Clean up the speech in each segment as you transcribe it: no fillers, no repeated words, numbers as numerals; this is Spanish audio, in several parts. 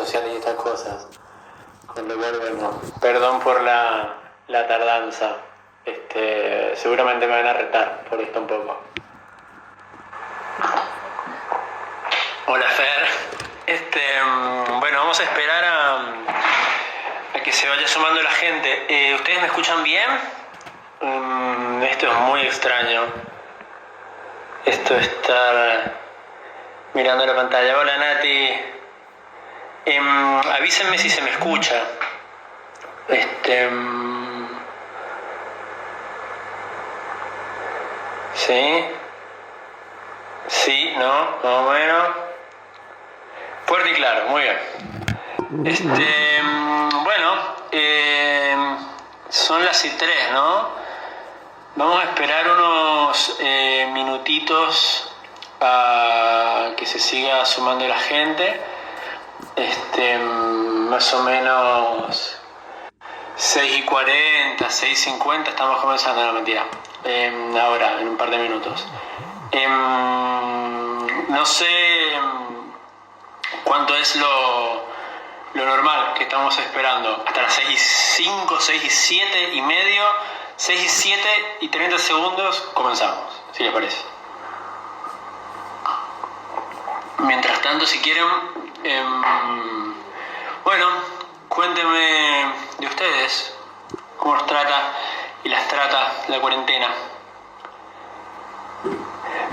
sociales y estas cosas. Con lo cual, bueno, perdón por la tardanza. Seguramente me van a retar por esto un poco. Hola Fer. Bueno, vamos a esperar a que se vaya sumando la gente. ¿Ustedes me escuchan bien? Esto es muy extraño. Esto de estar mirando la pantalla. Hola Nati. Avísenme si se me escucha. ¿Sí? Sí, no, más o menos. Fuerte y claro, muy bien. Son las 3, ¿no? Vamos a esperar unos minutitos a que se siga sumando la gente. Más o menos 6:40, 6:50 estamos comenzando, no, mentira. Ahora, en un par de minutos. No sé cuánto es lo normal que estamos esperando. Hasta las 6:05, 6:07:30, 6:07:30 comenzamos, si les parece. Mientras tanto, si quieren, cuéntenme de ustedes, cómo los trata y las trata la cuarentena.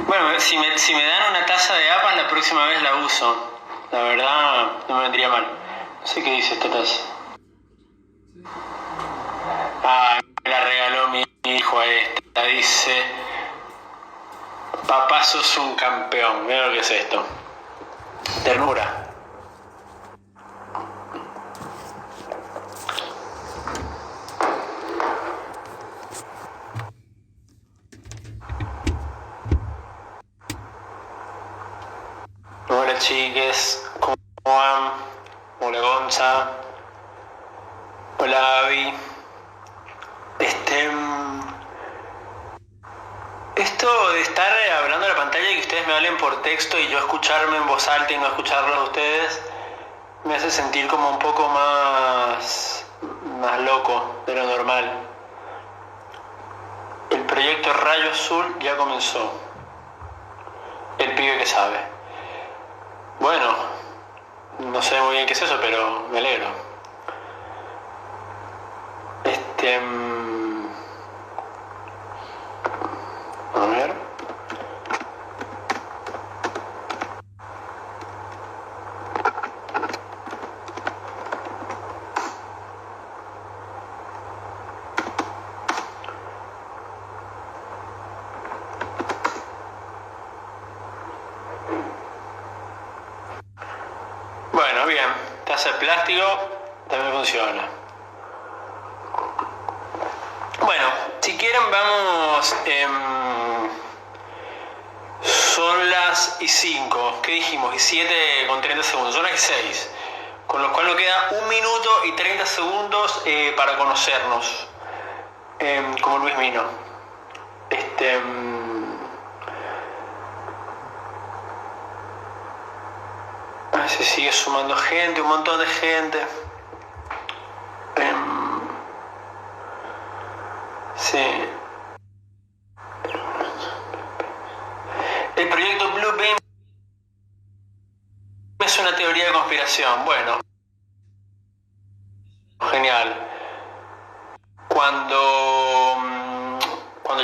Bueno, si me dan una taza de apas, la próxima vez la uso. La verdad, no me vendría mal. No sé qué dice esta taza. Me la regaló mi hijo a esta. Dice: papá, sos un campeón. Mira lo que es esto. Ternura. Hola chiques, ¿cómo van? Hola Gonza. Hola Abby. Esto de estar hablando a la pantalla y que ustedes me hablen por texto y yo escucharme en voz alta y no escucharlos a ustedes, me hace sentir como un poco más loco de lo normal. El proyecto Rayo Azul ya comenzó. El pibe que sabe. Bueno, no sé muy bien qué es eso, pero me alegro. A ver. Bueno, bien. Taza de plástico también funciona. Bueno, si quieren vamos. Son las 5. ¿Qué dijimos? Y 7:30. Son las 6. Con lo cual nos queda 1 minuto y 30 segundos para conocernos. Como Luis Mino. Se sigue sumando gente, un montón de gente. Sí. El proyecto Blue Beam es una teoría de conspiración. Bueno, genial. Cuando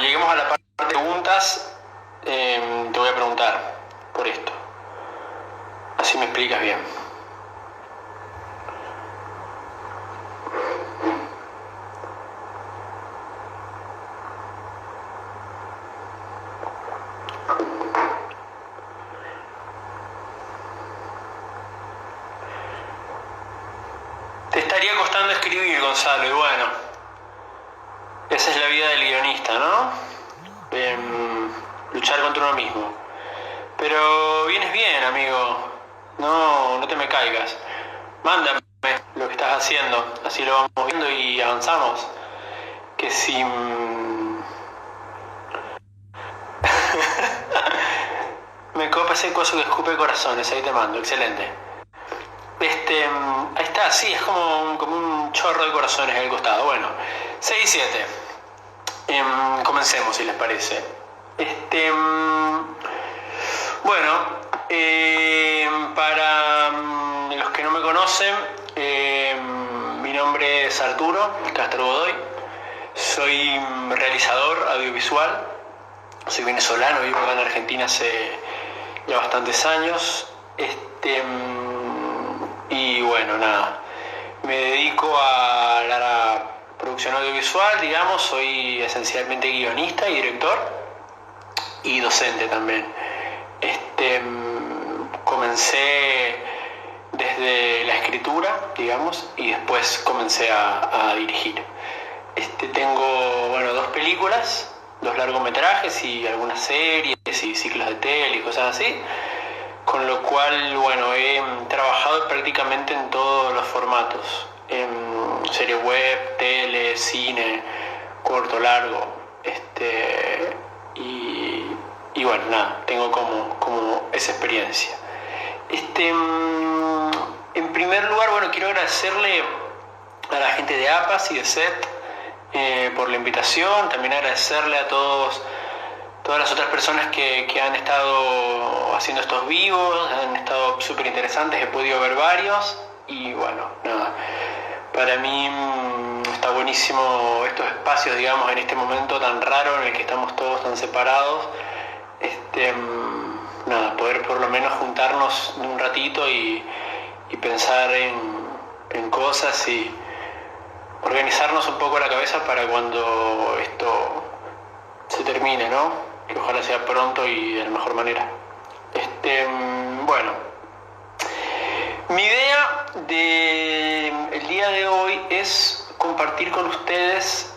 lleguemos a la parte de preguntas, te voy a preguntar por esto. Así me explicas bien. Te estaría costando escribir, Gonzalo, y bueno, esa es la vida del guionista, ¿no? Luchar contra uno mismo. Pero vienes bien, amigo. No te me caigas. Mándame lo que estás haciendo, así lo vamos viendo y avanzamos. Que si... Me copa ese coso que escupe corazones, ahí te mando, excelente. Ahí está, sí, es como un chorro de corazones en el costado. Bueno, 6 y 7. Comencemos, si les parece. Bueno, para los que no me conocen, mi nombre es Arturo Castro Godoy. Soy realizador audiovisual. Soy venezolano, vivo acá en Argentina hace ya bastantes años. Y bueno, nada, me dedico a la producción audiovisual, digamos, soy esencialmente guionista y director y docente también. Comencé desde la escritura, digamos, y después comencé a dirigir. Tengo, bueno, 2 películas, 2 largometrajes y algunas series y ciclos de tele y cosas así. Con lo cual, bueno, he trabajado prácticamente en todos los formatos, en serie web, tele, cine, corto, largo, y bueno, nada, tengo como esa experiencia. En primer lugar, bueno, quiero agradecerle a la gente de APAS y de SET por la invitación, también agradecerle a todas las otras personas que han estado haciendo estos vivos, han estado súper interesantes, he podido ver varios y bueno, nada, para mí está buenísimo estos espacios, digamos, en este momento tan raro en el que estamos todos tan separados, nada, poder por lo menos juntarnos un ratito y pensar en cosas y organizarnos un poco la cabeza para cuando esto se termine, ¿no? Que ojalá sea pronto y de la mejor manera. Bueno, mi idea del día de hoy es compartir con ustedes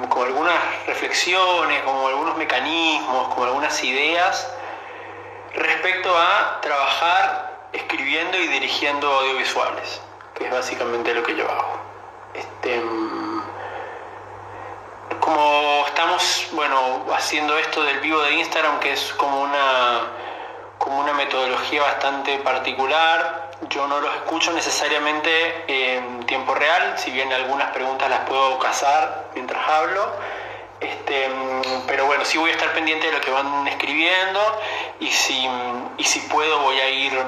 como algunas reflexiones, como algunos mecanismos, como algunas ideas respecto a trabajar escribiendo y dirigiendo audiovisuales, que es básicamente lo que yo hago. Como estamos, bueno, haciendo esto del vivo de Instagram, que es como una metodología bastante particular, yo no los escucho necesariamente en tiempo real, si bien algunas preguntas las puedo cazar mientras hablo, pero bueno, sí voy a estar pendiente de lo que van escribiendo y si puedo voy a ir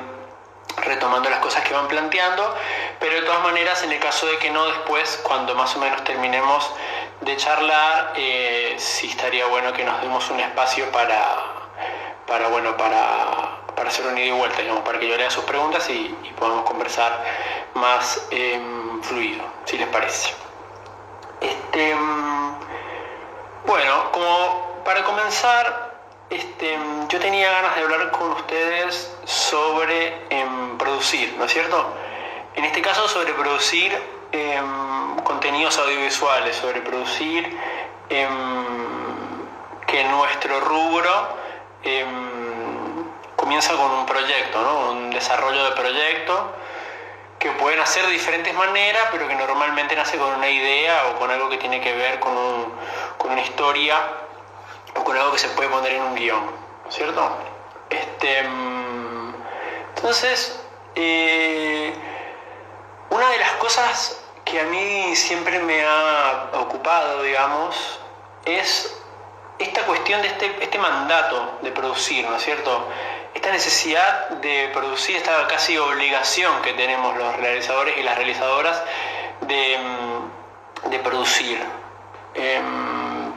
retomando las cosas que van planteando, pero de todas maneras, en el caso de que no, después, cuando más o menos terminemos de charlar, sí estaría bueno que nos demos un espacio para hacer un ida y vuelta, digamos, para que yo lea sus preguntas y podamos conversar más fluido, si les parece. Bueno, como para comenzar, yo tenía ganas de hablar con ustedes sobre producir, ¿no es cierto? En este caso sobre producir contenidos audiovisuales, sobre producir que nuestro rubro comienza con un proyecto, ¿no? Un desarrollo de proyecto que pueden hacer de diferentes maneras, pero que normalmente nace con una idea o con algo que tiene que ver con una historia o con algo que se puede poner en un guión, ¿no es cierto? Entonces, una de las cosas que a mí siempre me ha ocupado, digamos, es esta cuestión de este mandato de producir, ¿no es cierto? Esta necesidad de producir, esta casi obligación que tenemos los realizadores y las realizadoras de producir.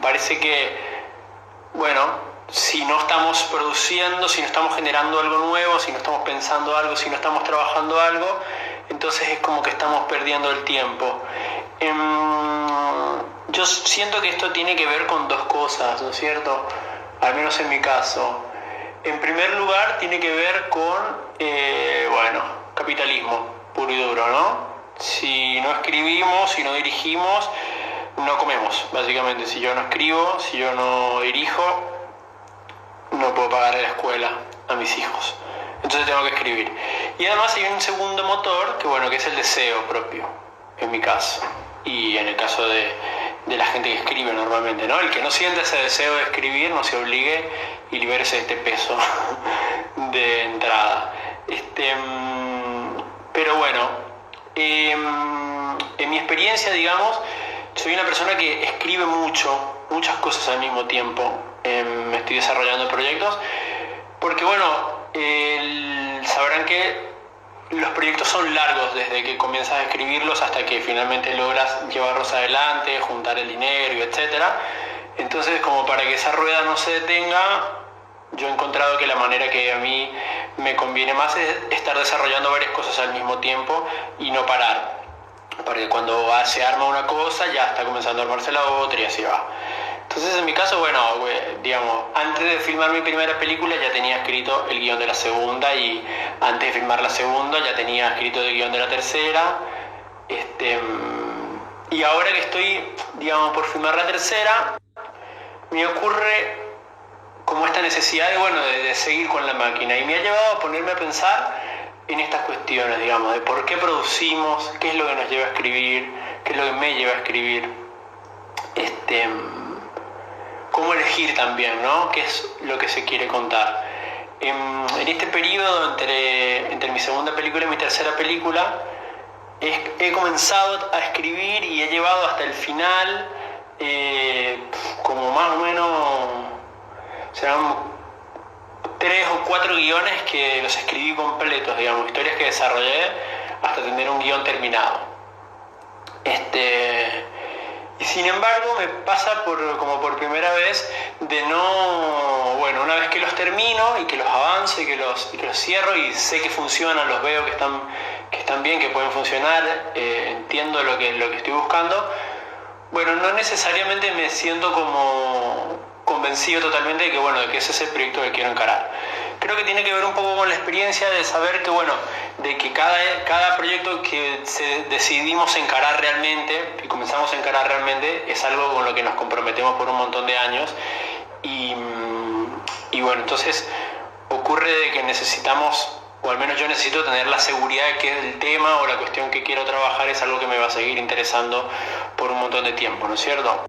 Parece que, bueno, si no estamos produciendo, si no estamos generando algo nuevo, si no estamos pensando algo, si no estamos trabajando algo, entonces es como que estamos perdiendo el tiempo. Yo siento que esto tiene que ver con 2 cosas, ¿no es cierto? Al menos en mi caso. En primer lugar, tiene que ver con, capitalismo puro y duro, ¿no? Si no escribimos, si no dirigimos, no comemos, básicamente. Si yo no escribo, si yo no dirijo, no puedo pagar la escuela a mis hijos. Entonces tengo que escribir. Y además hay un segundo motor, que es el deseo propio, en mi caso. Y en el caso de la gente que escribe normalmente, ¿no? El que no siente ese deseo de escribir, no se obligue y libérese de este peso de entrada. Pero bueno, en mi experiencia, digamos, soy una persona que escribe muchas cosas al mismo tiempo. Me estoy desarrollando proyectos, porque bueno, sabrán que los proyectos son largos desde que comienzas a escribirlos hasta que finalmente logras llevarlos adelante, juntar el dinero y etcétera. Entonces, como para que esa rueda no se detenga, yo he encontrado que la manera que a mí me conviene más es estar desarrollando varias cosas al mismo tiempo y no parar. Porque cuando se arma una cosa, ya está comenzando a armarse la otra y así va. Entonces, en mi caso, bueno, digamos, antes de filmar mi primera película ya tenía escrito el guión de la segunda, y antes de filmar la segunda ya tenía escrito el guión de la tercera. Y ahora que estoy, digamos, por filmar la tercera, me ocurre como esta necesidad de, bueno, de seguir con la máquina, y me ha llevado a ponerme a pensar en estas cuestiones, digamos, de por qué producimos, qué es lo que nos lleva a escribir, qué es lo que me lleva a escribir, cómo elegir también, ¿no? Qué es lo que se quiere contar. En este periodo entre mi segunda película y mi tercera película, he comenzado a escribir y he llevado hasta el final, como más o menos, serán 3 o 4 guiones que los escribí completos, digamos, historias que desarrollé hasta tener un guión terminado. Y sin embargo me pasa como por primera vez de no, bueno, una vez que los termino y que los avanzo y que los cierro y sé que funcionan, los veo que están bien, que pueden funcionar, entiendo lo que estoy buscando, bueno, no necesariamente me siento como convencido totalmente de que, bueno, de que ese es el proyecto que quiero encarar. Creo que tiene que ver un poco con la experiencia de saber que, bueno, de que cada proyecto que decidimos encarar realmente, que comenzamos a encarar realmente, es algo con lo que nos comprometemos por un montón de años. Y bueno, entonces ocurre de que necesitamos, o al menos yo necesito tener la seguridad de que el tema o la cuestión que quiero trabajar es algo que me va a seguir interesando por un montón de tiempo, ¿no es cierto?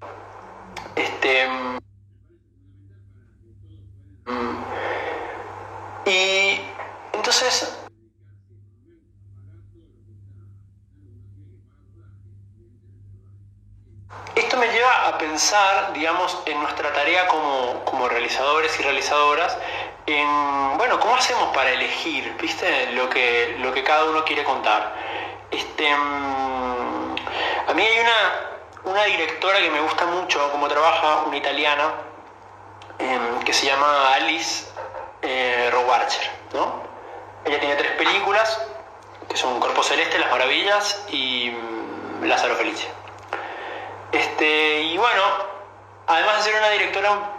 Y entonces, esto me lleva a pensar, digamos, en nuestra tarea como realizadores y realizadoras, en, bueno, ¿cómo hacemos para elegir, viste, lo que cada uno quiere contar? A mí hay una directora que me gusta mucho cómo trabaja, una italiana, que se llama Alice Rohrwacher, ¿no? Ella tiene 3 películas, que son Corpo Celeste, Las Maravillas y Lázaro Felice. Y bueno, además de ser una directora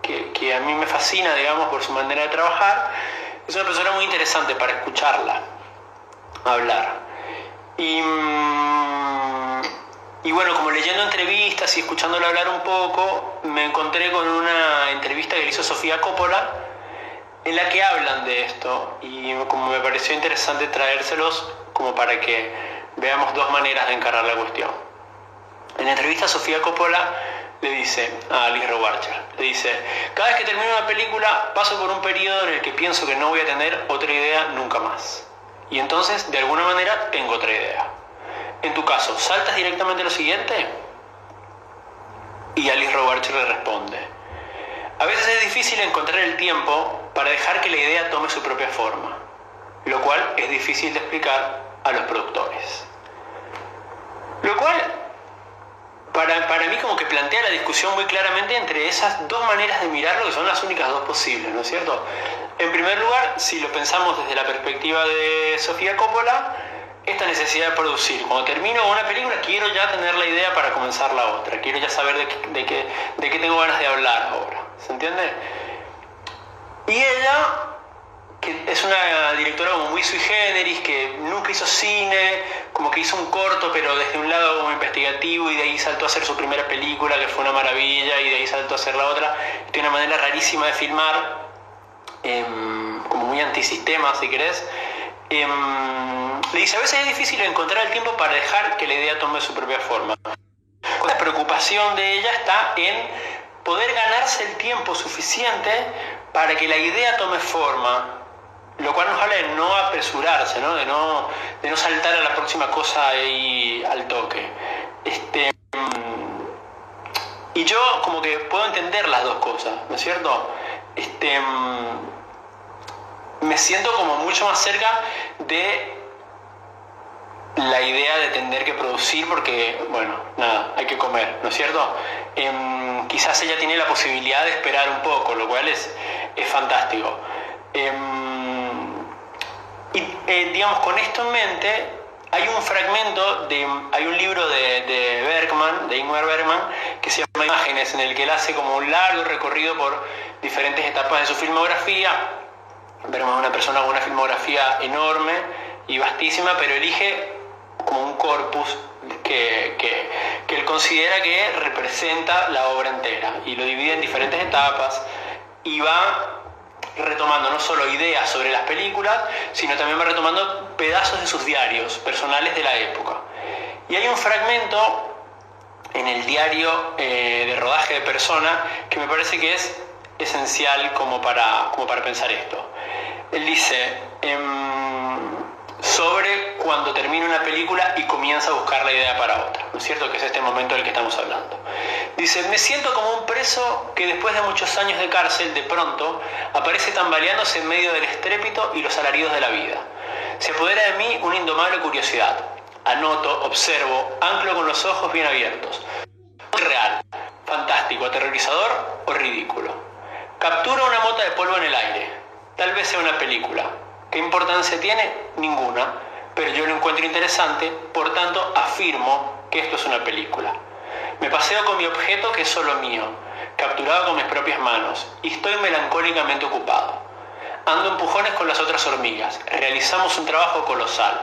que a mí me fascina, digamos, por su manera de trabajar, es una persona muy interesante para escucharla hablar. Y bueno, como leyendo entrevistas y escuchándola hablar un poco, me encontré con una entrevista que le hizo Sofía Coppola, en la que hablan de esto, y como me pareció interesante traérselos como para que veamos 2 maneras de encarar la cuestión. En la entrevista, Sofía Coppola le dice a Alice Rohrwacher, le dice: cada vez que termino una película paso por un periodo en el que pienso que no voy a tener otra idea nunca más, y entonces de alguna manera tengo otra idea. En tu caso, ¿saltas directamente a lo siguiente? Y Alice Rohrwacher le responde: a veces es difícil encontrar el tiempo para dejar que la idea tome su propia forma, lo cual es difícil de explicar a los productores. Lo cual, para mí, como que plantea la discusión muy claramente entre esas 2 maneras de mirarlo, que son las únicas 2 posibles, ¿no es cierto? En primer lugar, si lo pensamos desde la perspectiva de Sofía Coppola, esta necesidad de producir. Cuando termino una película quiero ya tener la idea para comenzar la otra, quiero ya saber de qué tengo ganas de hablar ahora, ¿se entiende? Y ella, que es una directora como muy sui generis, que nunca hizo cine, como que hizo un corto, pero desde un lado como investigativo, y de ahí saltó a hacer su primera película, que fue una maravilla, y de ahí saltó a hacer la otra. Tiene una manera rarísima de filmar, como muy antisistema, si querés. Le dice: a veces es difícil encontrar el tiempo para dejar que la idea tome su propia forma. La preocupación de ella está en poder ganarse el tiempo suficiente para que la idea tome forma lo cual nos habla de no apresurarse, ¿no? De no saltar a la próxima cosa ahí al toque. Y yo como que puedo entender las dos cosas, ¿no es cierto? Me siento como mucho más cerca de la idea de tener que producir porque, bueno, nada, hay que comer, ¿no es cierto? Quizás ella tiene la posibilidad de esperar un poco, lo cual es fantástico. Digamos, con esto en mente, hay un fragmento, hay un libro de Bergman, de Ingmar Bergman, que se llama Imágenes, en el que él hace como un largo recorrido por diferentes etapas de su filmografía. Bergman es una persona con una filmografía enorme y vastísima, pero elige como un corpus que él considera que representa la obra entera y lo divide en diferentes etapas y va retomando no solo ideas sobre las películas, sino también va retomando pedazos de sus diarios personales de la época. Y hay un fragmento en el diario de rodaje de Persona que me parece que es esencial como para pensar esto. Él dice sobre cuando termina una película y comienza a buscar la idea para otra, ¿no es cierto? Que es este momento del que estamos hablando. Dice, me siento como un preso que después de muchos años de cárcel, de pronto, aparece tambaleándose en medio del estrépito y los alaridos de la vida. Se apodera de mí una indomable curiosidad. Anoto, observo, anclo con los ojos bien abiertos. Real, fantástico, aterrorizador o ridículo. Capturo una mota de polvo en el aire. Tal vez sea una película. ¿Qué importancia tiene? Ninguna, pero yo lo encuentro interesante, por tanto afirmo que esto es una película. Me paseo con mi objeto que es solo mío, capturado con mis propias manos, y estoy melancólicamente ocupado. Ando empujones con las otras hormigas, realizamos un trabajo colosal.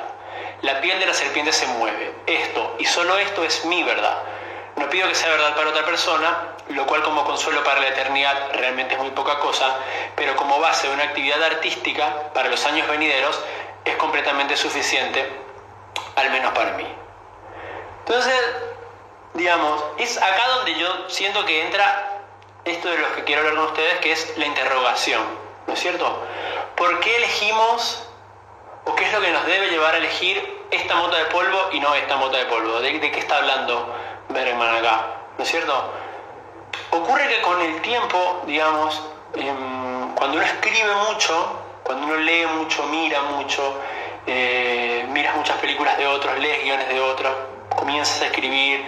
La piel de la serpiente se mueve. Esto, y solo esto, es mi verdad. No pido que sea verdad para otra persona, lo cual como consuelo para la eternidad realmente es muy poca cosa, pero como base de una actividad artística para los años venideros es completamente suficiente, al menos para mí. Entonces, digamos, es acá donde yo siento que entra esto de lo que quiero hablar con ustedes, que es la interrogación, ¿no es cierto? ¿Por qué elegimos, o qué es lo que nos debe llevar a elegir esta mota de polvo y no esta mota de polvo? ¿De qué está hablando Bergman acá? ¿No es cierto? Ocurre que con el tiempo, digamos, cuando uno escribe mucho, cuando uno lee mucho, mira mucho, miras muchas películas de otros, lees guiones de otros, comienzas a escribir,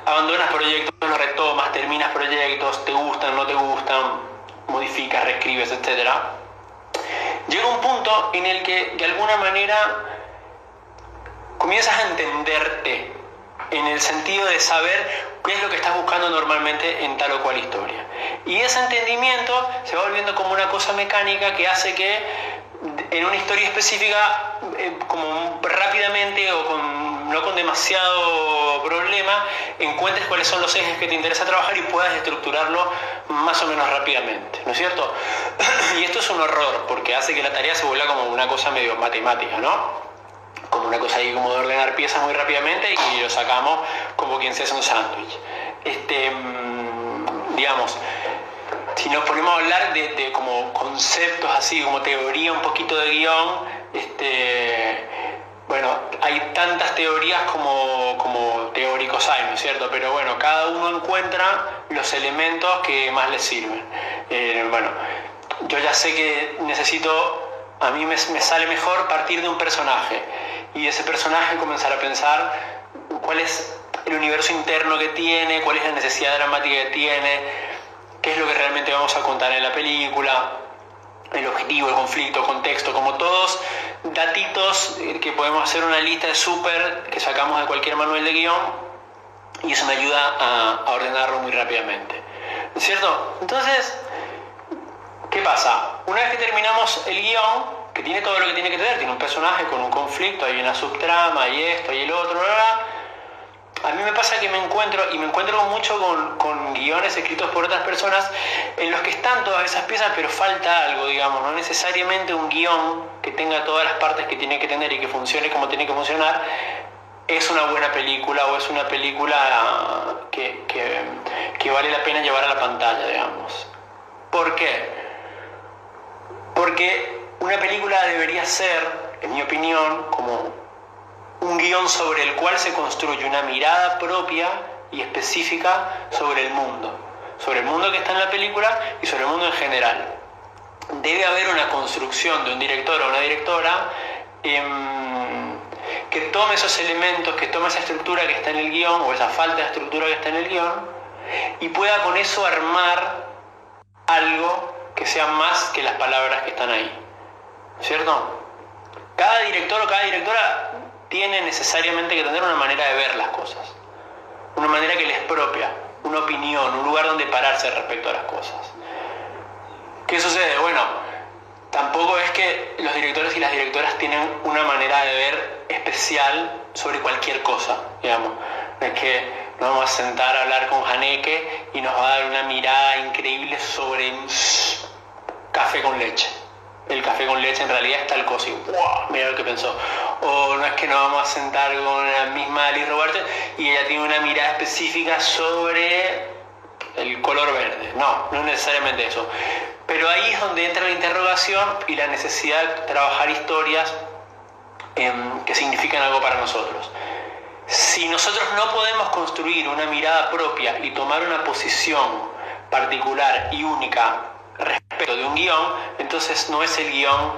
abandonas proyectos, los retomas, terminas proyectos, te gustan, no te gustan, modificas, reescribes, etc. Llega un punto en el que de alguna manera comienzas a entenderte, en el sentido de saber qué es lo que estás buscando normalmente en tal o cual historia. Y ese entendimiento se va volviendo como una cosa mecánica que hace que en una historia específica, como rápidamente o no con demasiado problema, encuentres cuáles son los ejes que te interesa trabajar y puedas estructurarlo más o menos rápidamente, ¿no es cierto? Y esto es un horror, porque hace que la tarea se vuelva como una cosa medio matemática, ¿no? Como una cosa ahí como de ordenar piezas muy rápidamente y lo sacamos como quien se hace un sándwich. Digamos, si nos ponemos a hablar de como conceptos así, como teoría, un poquito de guión, bueno, hay tantas teorías como teóricos hay, ¿no es cierto? Pero bueno, cada uno encuentra los elementos que más les sirven. Bueno, yo ya sé que a mí me sale mejor partir de un personaje y de ese personaje comenzar a pensar cuál es el universo interno que tiene, cuál es la necesidad dramática que tiene, qué es lo que realmente vamos a contar en la película, el objetivo, el conflicto, el contexto, como todos datitos que podemos hacer una lista de súper que sacamos de cualquier manual de guión y eso me ayuda a ordenarlo muy rápidamente, ¿no es cierto? Entonces, ¿qué pasa? Una vez que terminamos el guión, que tiene todo lo que tiene que tener, tiene un personaje con un conflicto, hay una subtrama, hay esto, hay el otro, bla, bla. A mí me pasa que me encuentro mucho con guiones escritos por otras personas en los que están todas esas piezas, pero falta algo, digamos, no necesariamente un guión que tenga todas las partes que tiene que tener y que funcione como tiene que funcionar, es una buena película o es una película que vale la pena llevar a la pantalla, digamos. ¿Por qué? Porque una película debería ser, en mi opinión, como un guión sobre el cual se construye una mirada propia y específica sobre el mundo que está en la película y sobre el mundo en general. Debe haber una construcción de un director o una directora que tome esos elementos, que tome esa estructura que está en el guión o esa falta de estructura que está en el guión y pueda con eso armar algo que sea más que las palabras que están ahí, ¿cierto? Cada director o cada directora tiene necesariamente que tener una manera de ver las cosas, una manera que les es propia, una opinión, un lugar donde pararse respecto a las cosas. ¿Qué sucede? Bueno, tampoco es que los directores y las directoras tienen una manera de ver especial sobre cualquier cosa, digamos. No es que nos vamos a sentar a hablar con Haneke y nos va a dar una mirada increíble sobre café con leche. El café con leche en realidad es tal cosa y ¡wow! Mira lo que pensó. O no es que nos vamos a sentar con la misma Alice Roberts y ella tiene una mirada específica sobre el color verde. No es necesariamente eso. Pero ahí es donde entra la interrogación y la necesidad de trabajar historias que significan algo para nosotros. Si nosotros no podemos construir una mirada propia y tomar una posición particular y única respecto de un guión, entonces no es el guión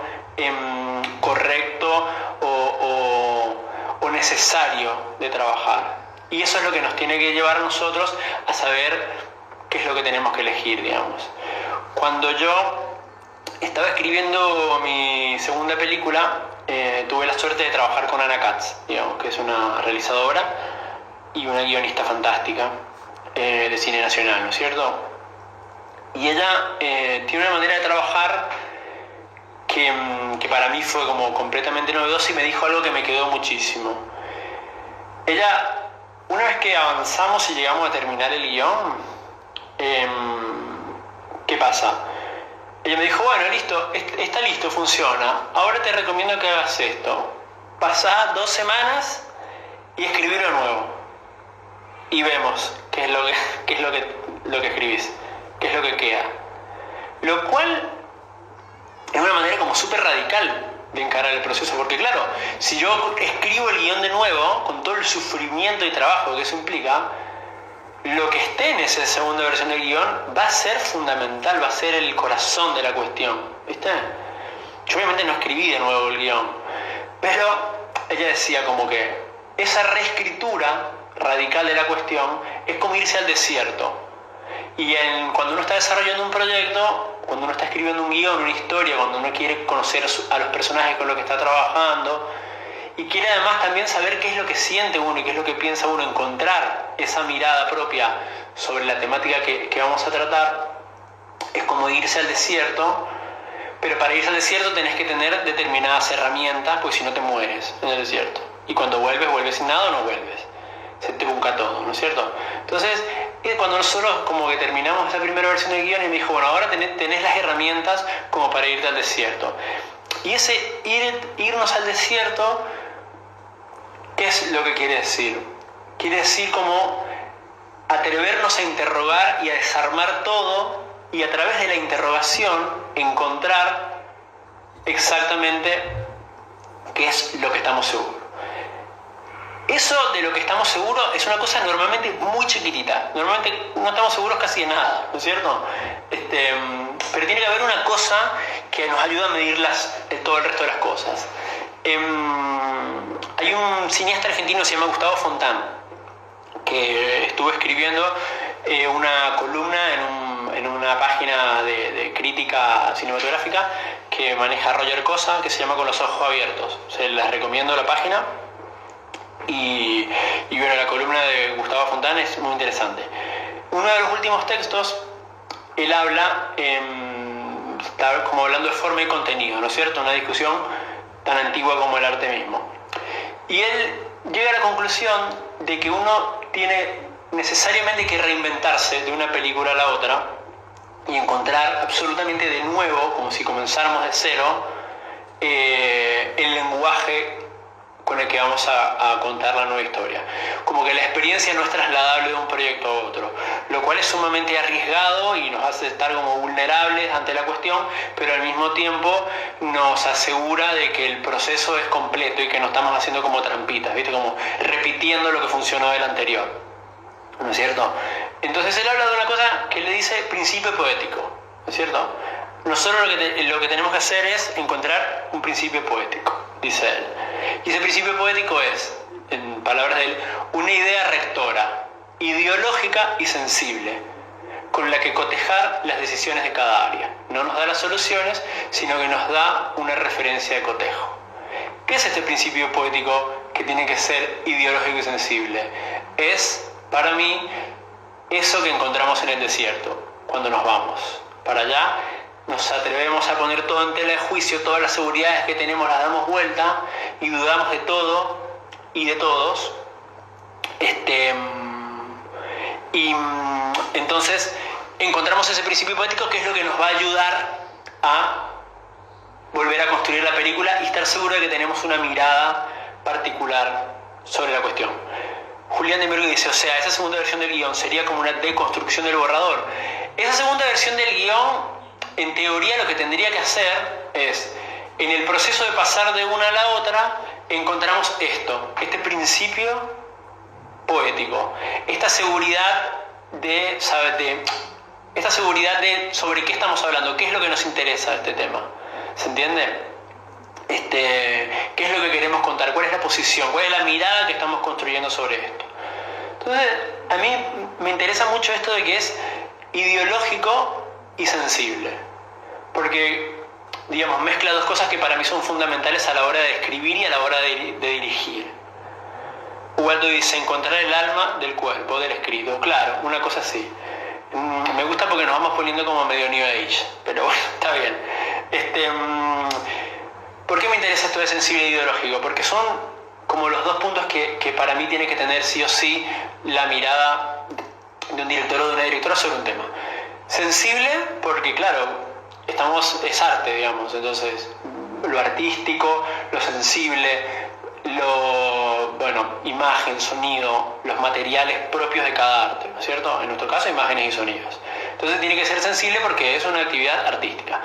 correcto o necesario de trabajar. Y eso es lo que nos tiene que llevar a nosotros a saber qué es lo que tenemos que elegir, digamos. Cuando yo estaba escribiendo mi segunda película, tuve la suerte de trabajar con Anna Katz, digamos, que es una realizadora y una guionista fantástica de cine nacional, ¿no es cierto? Y ella tiene una manera de trabajar que para mí fue como completamente novedosa y me dijo algo que me quedó muchísimo. Ella, una vez que avanzamos y llegamos a terminar el guión, ¿qué pasa? Ella me dijo, bueno, listo, está listo, funciona. Ahora te recomiendo que hagas esto. Pasá 2 semanas y escribirlo de nuevo. Y vemos qué es lo que escribís, qué es lo que queda. Lo cual es una manera como súper radical de encarar el proceso, porque claro, si yo escribo el guión de nuevo, con todo el sufrimiento y trabajo que eso implica, lo que esté en esa segunda versión del guión va a ser fundamental, va a ser el corazón de la cuestión, ¿viste? Yo obviamente no escribí de nuevo el guión, pero ella decía como que esa reescritura radical de la cuestión es como irse al desierto. Y cuando uno está desarrollando un proyecto, cuando uno está escribiendo un guión, una historia, cuando uno quiere conocer a los personajes con los que está trabajando y quiere además también saber qué es lo que siente uno y qué es lo que piensa uno, encontrar esa mirada propia sobre la temática que vamos a tratar, es como irse al desierto, pero para irse al desierto tenés que tener determinadas herramientas, porque si no te mueres en el desierto. Y cuando vuelves sin nada o no vuelves. Se te bunca todo, ¿no es cierto? Entonces, cuando nosotros como que terminamos esa primera versión del guión y me dijo, bueno, ahora tenés las herramientas como para irte al desierto. Y ese irnos al desierto, ¿qué es lo que quiere decir? Quiere decir como atrevernos a interrogar y a desarmar todo y a través de la interrogación encontrar exactamente qué es lo que estamos seguros. Eso de lo que estamos seguros es una cosa normalmente muy chiquitita. Normalmente no estamos seguros casi de nada, ¿no es cierto? Pero tiene que haber una cosa que nos ayuda a medir todo el resto de las cosas. Hay un cineasta argentino que se llama Gustavo Fontán, que estuvo escribiendo una columna en una página de crítica cinematográfica que maneja Roger Cosa, que se llama Con los ojos abiertos. Se las recomiendo la página. Y bueno, la columna de Gustavo Fontán es muy interesante. Uno de los últimos textos, él habla, está como hablando de forma y contenido, ¿no es cierto? Una discusión tan antigua como el arte mismo. Y él llega a la conclusión de que uno tiene necesariamente que reinventarse de una película a la otra y encontrar absolutamente de nuevo, como si comenzáramos de cero, el lenguaje con el que vamos a contar la nueva historia. Como que la experiencia no es trasladable de un proyecto a otro, lo cual es sumamente arriesgado y nos hace estar como vulnerables ante la cuestión, pero al mismo tiempo nos asegura de que el proceso es completo y que no estamos haciendo como trampitas, ¿viste? Como repitiendo lo que funcionó del anterior, ¿no es cierto? Entonces él habla de una cosa que le dice principio poético, ¿no es cierto? Nosotros lo que tenemos que hacer es encontrar un principio poético, dice él. Y ese principio poético es, en palabras de él, una idea rectora, ideológica y sensible, con la que cotejar las decisiones de cada área. No nos da las soluciones, sino que nos da una referencia de cotejo. ¿Qué es este principio poético que tiene que ser ideológico y sensible? Es, para mí, eso que encontramos en el desierto, cuando nos vamos para allá. Nos atrevemos a poner todo en tela de juicio, todas las seguridades que tenemos las damos vuelta y dudamos de todo y de todos. Y entonces encontramos ese principio poético que es lo que nos va a ayudar a volver a construir la película y estar seguro de que tenemos una mirada particular sobre la cuestión. Julián de Mergo dice, o sea, esa segunda versión del guión sería como una deconstrucción del borrador. Esa segunda versión del guión, en teoría, lo que tendría que hacer es, en el proceso de pasar de una a la otra, encontramos este principio poético, esta seguridad de sobre qué estamos hablando, qué es lo que nos interesa de este tema, ¿se entiende? ¿Qué es lo que queremos contar? ¿Cuál es la posición? ¿Cuál es la mirada que estamos construyendo sobre esto? Entonces, a mí me interesa mucho esto de que es ideológico y sensible, porque, digamos, mezcla dos cosas que para mí son fundamentales a la hora de escribir y a la hora de dirigir. Ubaldo dice, encontrar el alma del cuerpo, del escrito. Claro, una cosa así. Me gusta porque nos vamos poniendo como medio New Age, pero bueno, está bien. ¿Por qué me interesa esto de sensible e ideológico? Porque son como los dos puntos que para mí tiene que tener sí o sí la mirada de un director o de una directora sobre un tema. Sensible porque, claro, es arte, digamos, entonces lo artístico, lo sensible, imagen, sonido, los materiales propios de cada arte, ¿no es cierto? En nuestro caso, imágenes y sonidos. Entonces tiene que ser sensible porque es una actividad artística.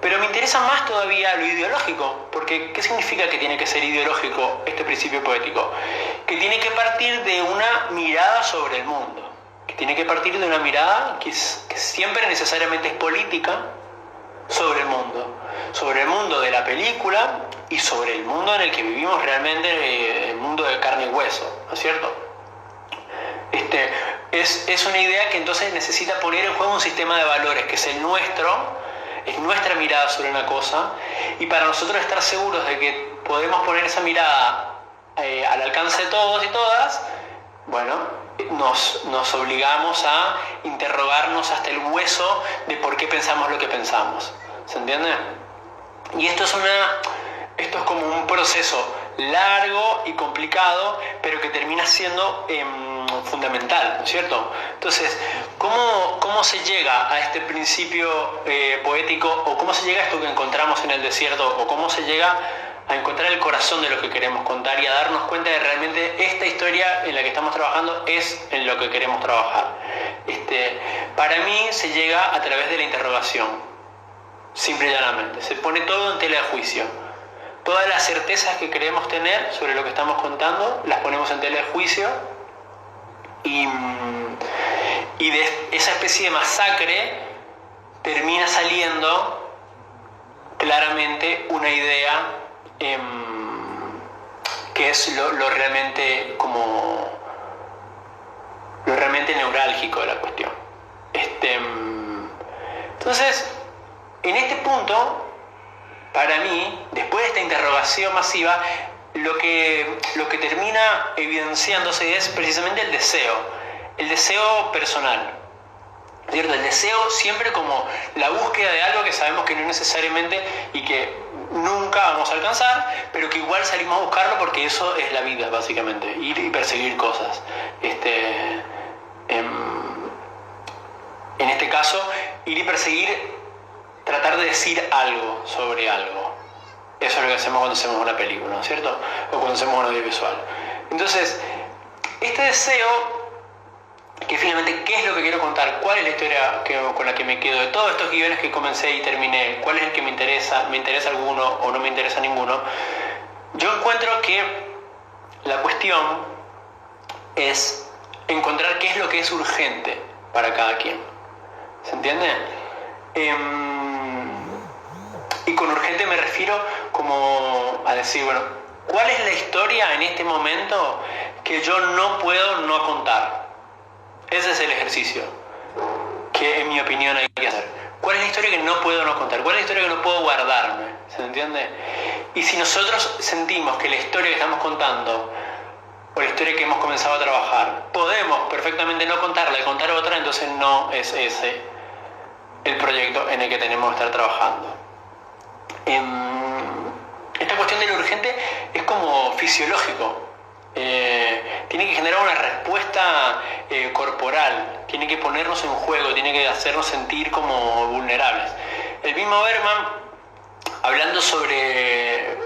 Pero me interesa más todavía lo ideológico, porque ¿qué significa que tiene que ser ideológico este principio poético? Que tiene que partir de una mirada sobre el mundo, que tiene que partir de una mirada que siempre necesariamente es política sobre el mundo de la película y sobre el mundo en el que vivimos realmente, el mundo de carne y hueso, ¿no es cierto? Es una idea que entonces necesita poner en juego un sistema de valores que es el nuestro, es nuestra mirada sobre una cosa, y para nosotros estar seguros de que podemos poner esa mirada al alcance de todos y todas, bueno, nos obligamos a interrogarnos hasta el hueso de por qué pensamos lo que pensamos. ¿Se entiende? Y esto es como un proceso largo y complicado, pero que termina siendo fundamental, ¿no es cierto? Entonces, ¿cómo se llega a este principio poético, o cómo se llega a esto que encontramos en el desierto, o cómo se llega a encontrar el corazón de lo que queremos contar y a darnos cuenta de realmente esta historia en la que estamos trabajando es en lo que queremos trabajar? Para mí se llega a través de la interrogación, simple y llanamente. Se pone todo en tela de juicio. Todas las certezas que creemos tener sobre lo que estamos contando las ponemos en tela de juicio, y de esa especie de masacre termina saliendo claramente una idea que es lo realmente neurálgico de la cuestión. Entonces, en este punto, para mí, después de esta interrogación masiva, lo que termina evidenciándose es precisamente el deseo personal, ¿cierto? El deseo siempre como la búsqueda de algo que sabemos que no necesariamente y que nunca vamos a alcanzar, pero que igual salimos a buscarlo porque eso es la vida, básicamente, ir y perseguir cosas. En este caso, ir y perseguir, tratar de decir algo sobre algo. Eso es lo que hacemos cuando hacemos una película, ¿no es cierto? O cuando hacemos un audiovisual. Entonces, este deseo, que finalmente, ¿qué es lo que quiero contar? ¿Cuál es la historia con la que me quedo? De todos estos guiones que comencé y terminé, ¿cuál es el que me interesa? ¿Me interesa alguno o no me interesa ninguno? Yo encuentro que la cuestión es encontrar qué es lo que es urgente para cada quien. ¿Se entiende? Y con urgente me refiero como a decir, bueno, ¿cuál es la historia en este momento que yo no puedo no contar? Ese es el ejercicio que en mi opinión hay que hacer. ¿Cuál es la historia que no puedo no contar? ¿Cuál es la historia que no puedo guardarme? ¿Se entiende? Y si nosotros sentimos que la historia que estamos contando o la historia que hemos comenzado a trabajar podemos perfectamente no contarla y contar otra, entonces no es ese el proyecto en el que tenemos que estar trabajando. Esta cuestión de lo urgente es como fisiológico. Tiene que generar una respuesta corporal, tiene que ponernos en juego, tiene que hacernos sentir como vulnerables. El mismo Bergman, hablando sobre,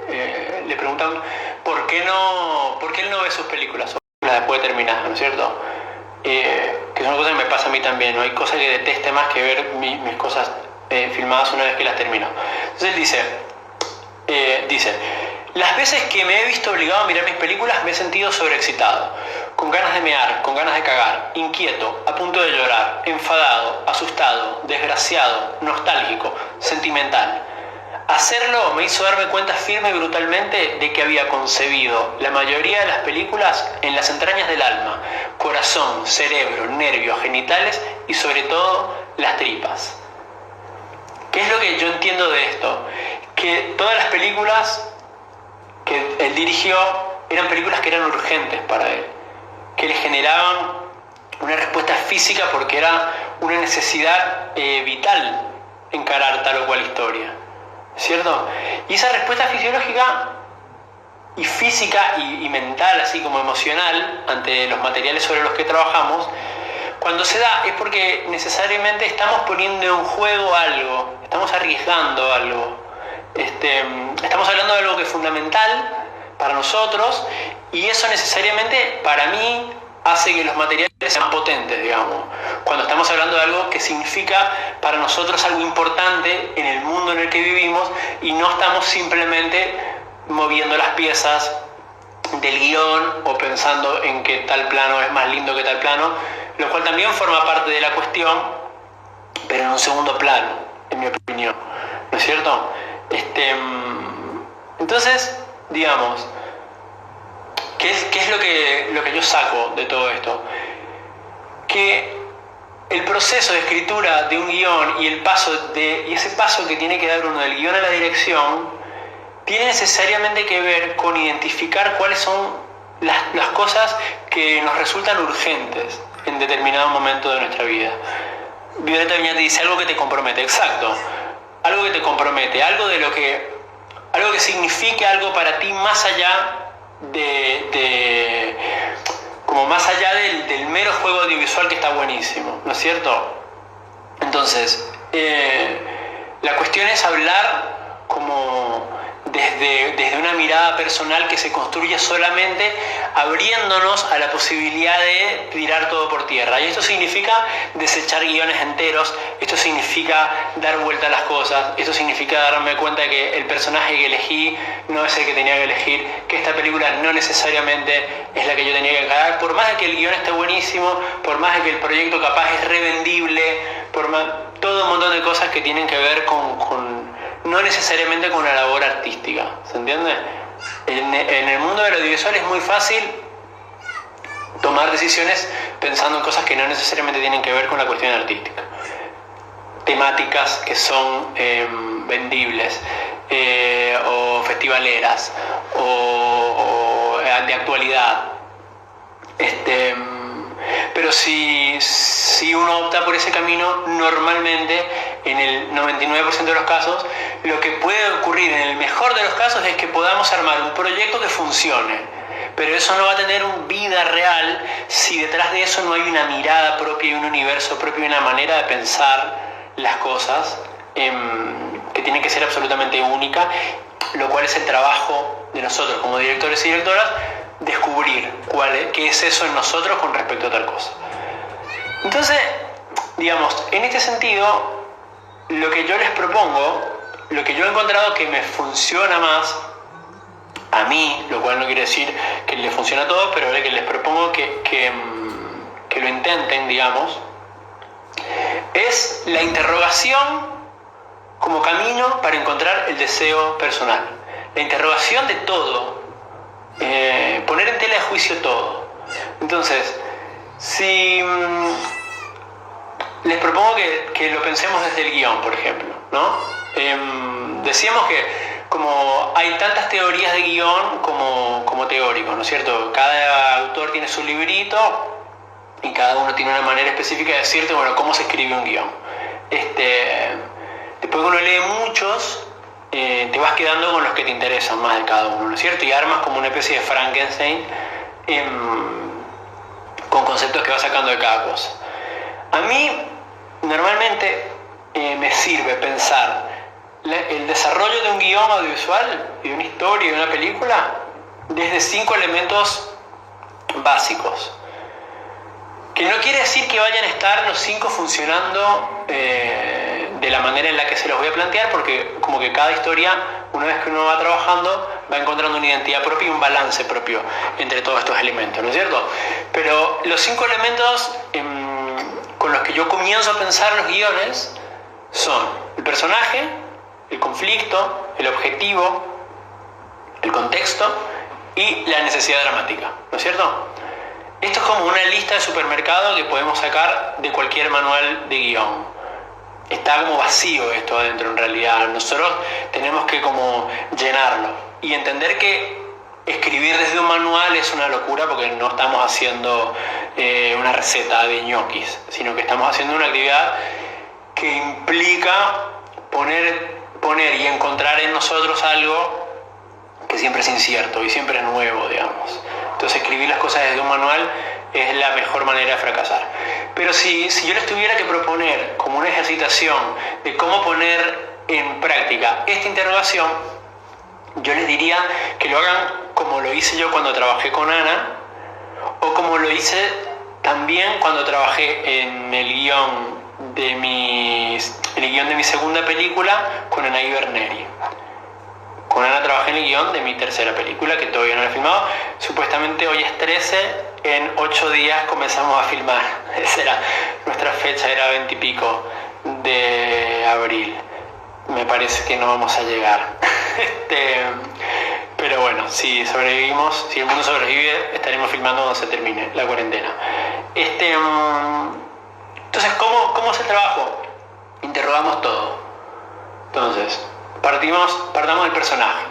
le preguntan por qué él no ve sus películas después de terminar, ¿no es cierto? Que es una cosa que me pasa a mí también, ¿no? Hay cosas que deteste más que ver mis cosas filmadas una vez que las termino. Entonces él dice, las veces que me he visto obligado a mirar mis películas me he sentido sobreexcitado, con ganas de mear, con ganas de cagar, inquieto, a punto de llorar, enfadado, asustado, desgraciado, nostálgico, sentimental. Hacerlo me hizo darme cuenta firme y brutalmente de que había concebido la mayoría de las películas en las entrañas del alma, corazón, cerebro, nervios, genitales y sobre todo las tripas. ¿Qué es lo que yo entiendo de esto? Que todas las películas que él dirigió eran películas que eran urgentes para él, que le generaban una respuesta física porque era una necesidad vital encarar tal o cual historia, ¿cierto? Y esa respuesta fisiológica y física y mental, así como emocional, ante los materiales sobre los que trabajamos, cuando se da es porque necesariamente estamos poniendo en juego algo, estamos arriesgando algo, estamos hablando de algo que es fundamental para nosotros y eso necesariamente para mí hace que los materiales sean potentes, digamos. Cuando estamos hablando de algo que significa para nosotros algo importante en el mundo en el que vivimos y no estamos simplemente moviendo las piezas del guión o pensando en que tal plano es más lindo que tal plano, lo cual también forma parte de la cuestión, pero en un segundo plano, en mi opinión, ¿no es cierto? Entonces, digamos, ¿qué es lo que yo saco de todo esto? Que el proceso de escritura de un guión y ese paso que tiene que dar uno del guión a la dirección tiene necesariamente que ver con identificar cuáles son las cosas que nos resultan urgentes en determinado momento de nuestra vida. Violeta Viñati dice algo que te compromete, exacto, algo que te compromete, algo que signifique algo para ti más allá como más allá del mero juego audiovisual que está buenísimo, ¿no es cierto? Entonces, la cuestión es hablar como desde una mirada personal que se construye solamente abriéndonos a la posibilidad de tirar todo por tierra. Y esto significa desechar guiones enteros, esto significa dar vuelta a las cosas, esto significa darme cuenta de que el personaje que elegí no es el que tenía que elegir, que esta película no necesariamente es la que yo tenía que encarar, por más de que el guión esté buenísimo, por más de que el proyecto capaz es revendible, todo un montón de cosas que tienen que ver no necesariamente con una labor artística, ¿se entiende? En el mundo del audiovisual es muy fácil tomar decisiones pensando en cosas que no necesariamente tienen que ver con la cuestión artística. Temáticas que son vendibles, o festivaleras, o de actualidad. Pero si uno opta por ese camino, normalmente, en el 99% de los casos, lo que puede ocurrir en el mejor de los casos es que podamos armar un proyecto que funcione. Pero eso no va a tener vida real si detrás de eso no hay una mirada propia y un universo propio y una manera de pensar las cosas que tiene que ser absolutamente única lo cual es el trabajo de nosotros como directores y directoras, descubrir qué es eso en nosotros con respecto a tal cosa. Entonces, digamos, en este sentido, lo que yo les propongo, lo que yo he encontrado que me funciona más a mí, lo cual no quiere decir que les funcione a todos, pero que les propongo que lo intenten, digamos, es la interrogación como camino para encontrar el deseo personal. La interrogación de todo, poner en tela de juicio todo. Entonces, si les propongo que lo pensemos desde el guión, por ejemplo, ¿no? Decíamos que como hay tantas teorías de guión como teóricos, ¿no es cierto? Cada autor tiene su librito y cada uno tiene una manera específica de decirte, bueno, cómo se escribe un guión. Después que uno lee muchos, te vas quedando con los que te interesan más de cada uno, ¿no es cierto? Y armas como una especie de Frankenstein con conceptos que vas sacando de cada cosa. A mí, normalmente, me sirve pensar el desarrollo de un guión audiovisual y de una historia y de una película desde 5 elementos básicos. Que no quiere decir que vayan a estar los 5 funcionando de la manera en la que se los voy a plantear, porque como que cada historia, una vez que uno va trabajando, va encontrando una identidad propia y un balance propio entre todos estos elementos, ¿no es cierto? Pero los 5 elementos con los que yo comienzo a pensar los guiones son el personaje, el conflicto, el objetivo, el contexto y la necesidad dramática, ¿no es cierto? Esto es como una lista de supermercado que podemos sacar de cualquier manual de guión. Está como vacío esto adentro en realidad. Nosotros tenemos que como llenarlo y entender que escribir desde un manual es una locura porque no estamos haciendo una receta de ñoquis, sino que estamos haciendo una actividad que implica poner y encontrar en nosotros algo que siempre es incierto y siempre es nuevo, digamos. Entonces escribir las cosas desde un manual es la mejor manera de fracasar. Pero si yo les tuviera que proponer como una ejercitación de cómo poner en práctica esta interrogación, yo les diría que lo hagan como lo hice yo cuando trabajé con Ana, o como lo hice también cuando trabajé en el guión de mi segunda película con Anaí Berneri. Con Ana trabajé en el guión de mi tercera película, que todavía no la he filmado. Supuestamente hoy es 13, en 8 días comenzamos a filmar. Esa era nuestra fecha, era 20 y pico de abril. Me parece que no vamos a llegar. Pero bueno, si sobrevivimos, si el mundo sobrevive, estaremos filmando cuando se termine la cuarentena. Entonces, ¿cómo es el trabajo? Interrogamos todo. Entonces, partamos del personaje.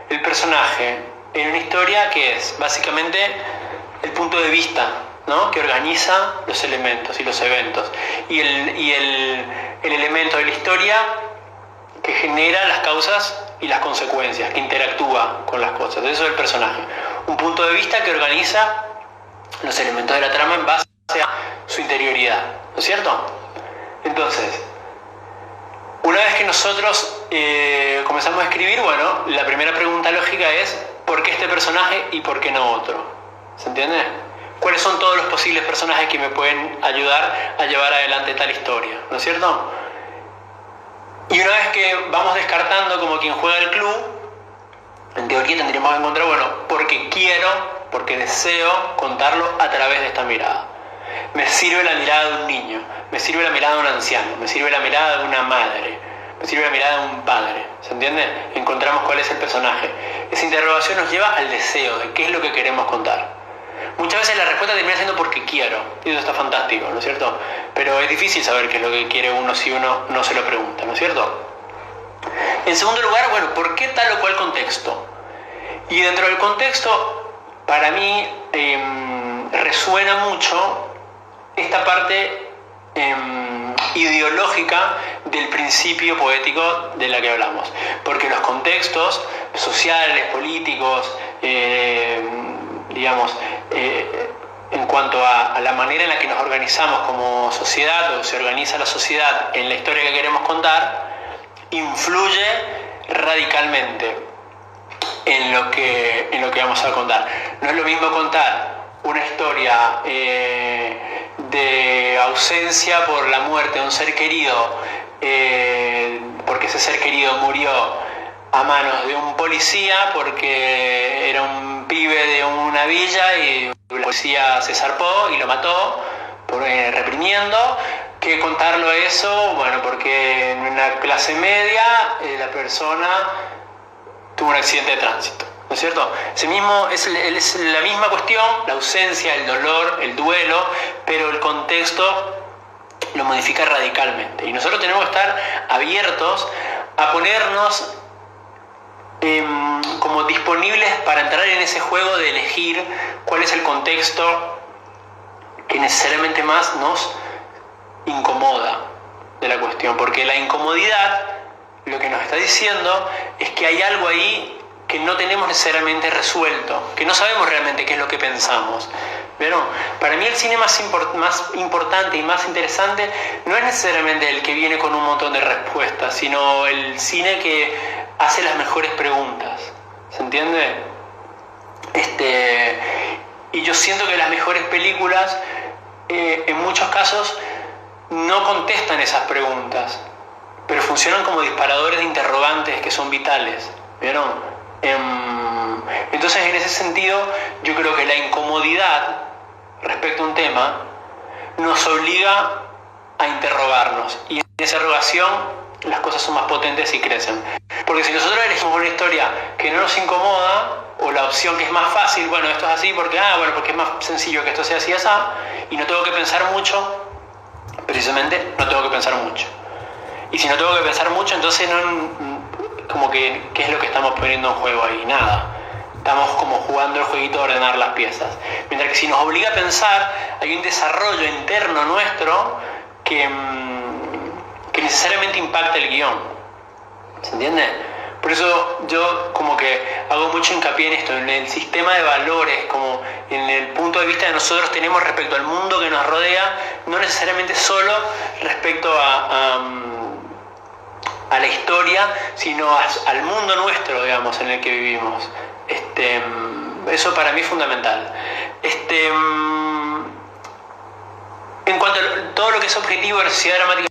El personaje en una historia que es básicamente el punto de vista, ¿no? Que organiza los elementos y los eventos. Y el elemento de la historia que genera las causas y las consecuencias, que interactúa con las cosas. Eso es el personaje. Un punto de vista que organiza los elementos de la trama en base a su interioridad, ¿no es cierto? Entonces, una vez que nosotros comenzamos a escribir, bueno, la primera pregunta lógica es ¿por qué este personaje y por qué no otro? ¿Se entiende? ¿Cuáles son todos los posibles personajes que me pueden ayudar a llevar adelante tal historia? ¿No es cierto? Y una vez que vamos descartando como quien juega el club, en teoría tendríamos que encontrar, bueno, porque deseo contarlo a través de esta mirada. Me sirve la mirada de un niño, me sirve la mirada de un anciano, me sirve la mirada de una madre, me sirve la mirada de un padre, ¿se entiende? Encontramos cuál es el personaje. Esa interrogación nos lleva al deseo de qué es lo que queremos contar. Muchas veces la respuesta termina siendo porque quiero, y eso está fantástico, ¿no es cierto? Pero es difícil saber qué es lo que quiere uno si uno no se lo pregunta, ¿no es cierto? En segundo lugar, bueno, ¿por qué tal o cual contexto? Y dentro del contexto, para mí resuena mucho esta parte ideológica del principio poético de la que hablamos. Porque los contextos sociales, políticos, en cuanto a la manera en la que nos organizamos como sociedad o se organiza la sociedad en la historia que queremos contar, influye radicalmente en lo que vamos a contar. No es lo mismo contar una historia de ausencia por la muerte de un ser querido, porque ese ser querido murió a manos de un policía porque era un pibe de una villa y la policía se zarpó y lo mató reprimiendo, que contarlo eso, bueno, porque en una clase media la persona tuvo un accidente de tránsito, ¿no es cierto? Es la misma cuestión, la ausencia, el dolor, el duelo, pero el contexto lo modifica radicalmente. Y nosotros tenemos que estar abiertos a ponernos como disponibles para entrar en ese juego de elegir cuál es el contexto que necesariamente más nos incomoda de la cuestión, porque la incomodidad lo que nos está diciendo es que hay algo ahí que no tenemos necesariamente resuelto, que no sabemos realmente qué es lo que pensamos. ¿Vieron? Para mí el cine más importante y más interesante no es necesariamente el que viene con un montón de respuestas, sino el cine que hace las mejores preguntas. ¿Se entiende? Y yo siento que las mejores películas en muchos casos no contestan esas preguntas, pero funcionan como disparadores de interrogantes que son vitales. ¿Vieron? Entonces, en ese sentido, yo creo que la incomodidad respecto a un tema nos obliga a interrogarnos, y en esa interrogación las cosas son más potentes y crecen. Porque si nosotros elegimos una historia que no nos incomoda, o la opción que es más fácil, bueno, esto es así porque es más sencillo que esto sea así, así, y no tengo que pensar mucho, precisamente no tengo que pensar mucho. Y si no tengo que pensar mucho, entonces como que, ¿qué es lo que estamos poniendo en juego ahí? Nada. Estamos como jugando el jueguito de ordenar las piezas. Mientras que si nos obliga a pensar, hay un desarrollo interno nuestro que necesariamente impacta el guión. ¿Se entiende? Por eso yo como que hago mucho hincapié en esto, en el sistema de valores, como en el punto de vista que nosotros tenemos respecto al mundo que nos rodea, no necesariamente solo respecto a la historia, sino al mundo nuestro, digamos, en el que vivimos. Eso para mí es fundamental. En cuanto a todo lo que es objetivo de la sociedad dramática,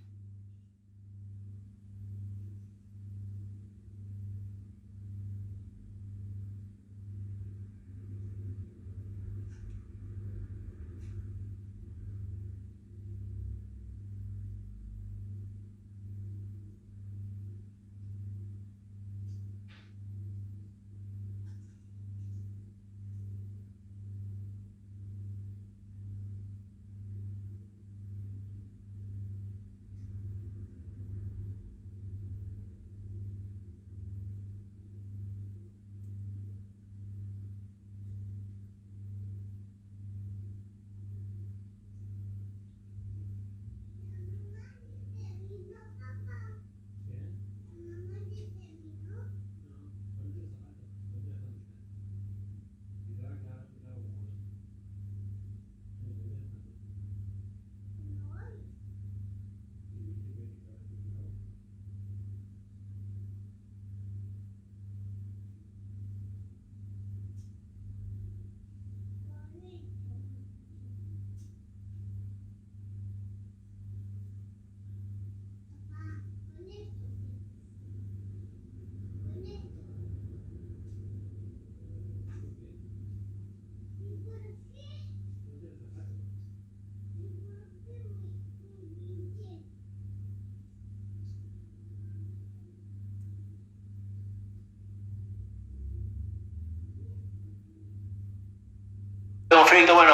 conflicto, bueno,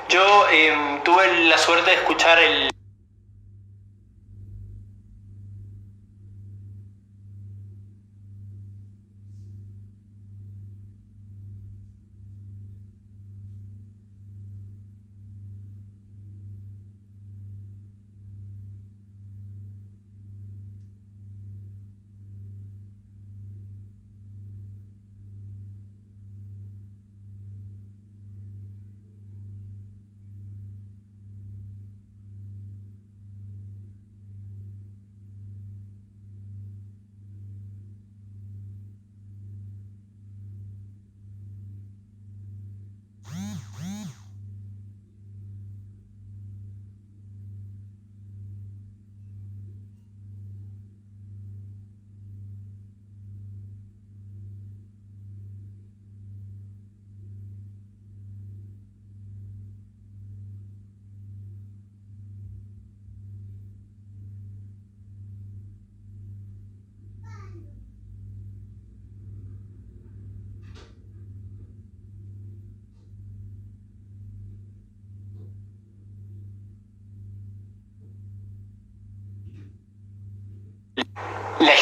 yo tuve la suerte de escuchar el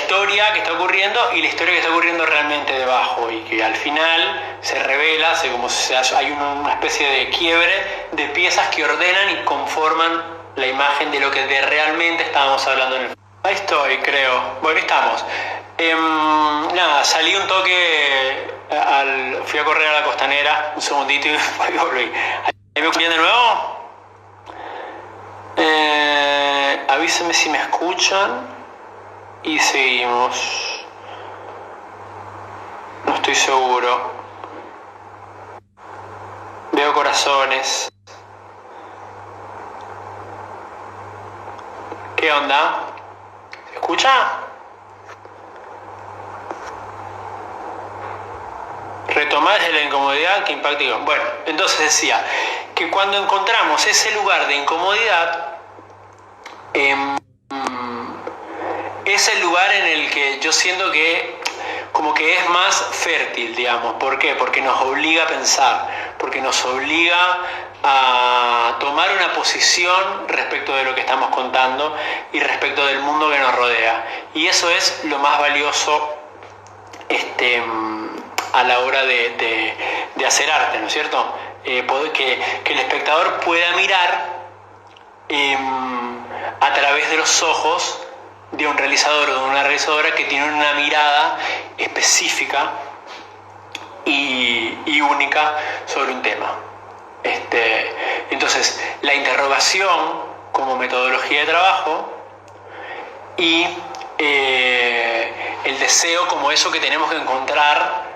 historia que está ocurriendo y la historia que está ocurriendo realmente debajo, y que al final se revela, hay una especie de quiebre de piezas que ordenan y conforman la imagen de lo que realmente estábamos hablando en el... Ahí estoy, creo. Bueno, estamos. Nada, salí un toque, fui a correr a la costanera un segundito y volví. ¿Ahí me escuchan de nuevo? Avísenme si me escuchan y seguimos. No estoy seguro. Veo corazones. ¿Qué onda? ¿Se escucha? Retomar desde la incomodidad que impacta. Bueno, entonces decía que cuando encontramos ese lugar de incomodidad, es el lugar en el que yo siento que como que es más fértil, digamos. ¿Por qué? Porque nos obliga a pensar, porque nos obliga a tomar una posición respecto de lo que estamos contando y respecto del mundo que nos rodea. Y eso es lo más valioso a la hora de hacer arte, ¿no es cierto? Que el espectador pueda mirar a través de los ojos de un realizador o de una realizadora que tiene una mirada específica y única sobre un tema. Entonces, la interrogación como metodología de trabajo y el deseo como eso que tenemos que encontrar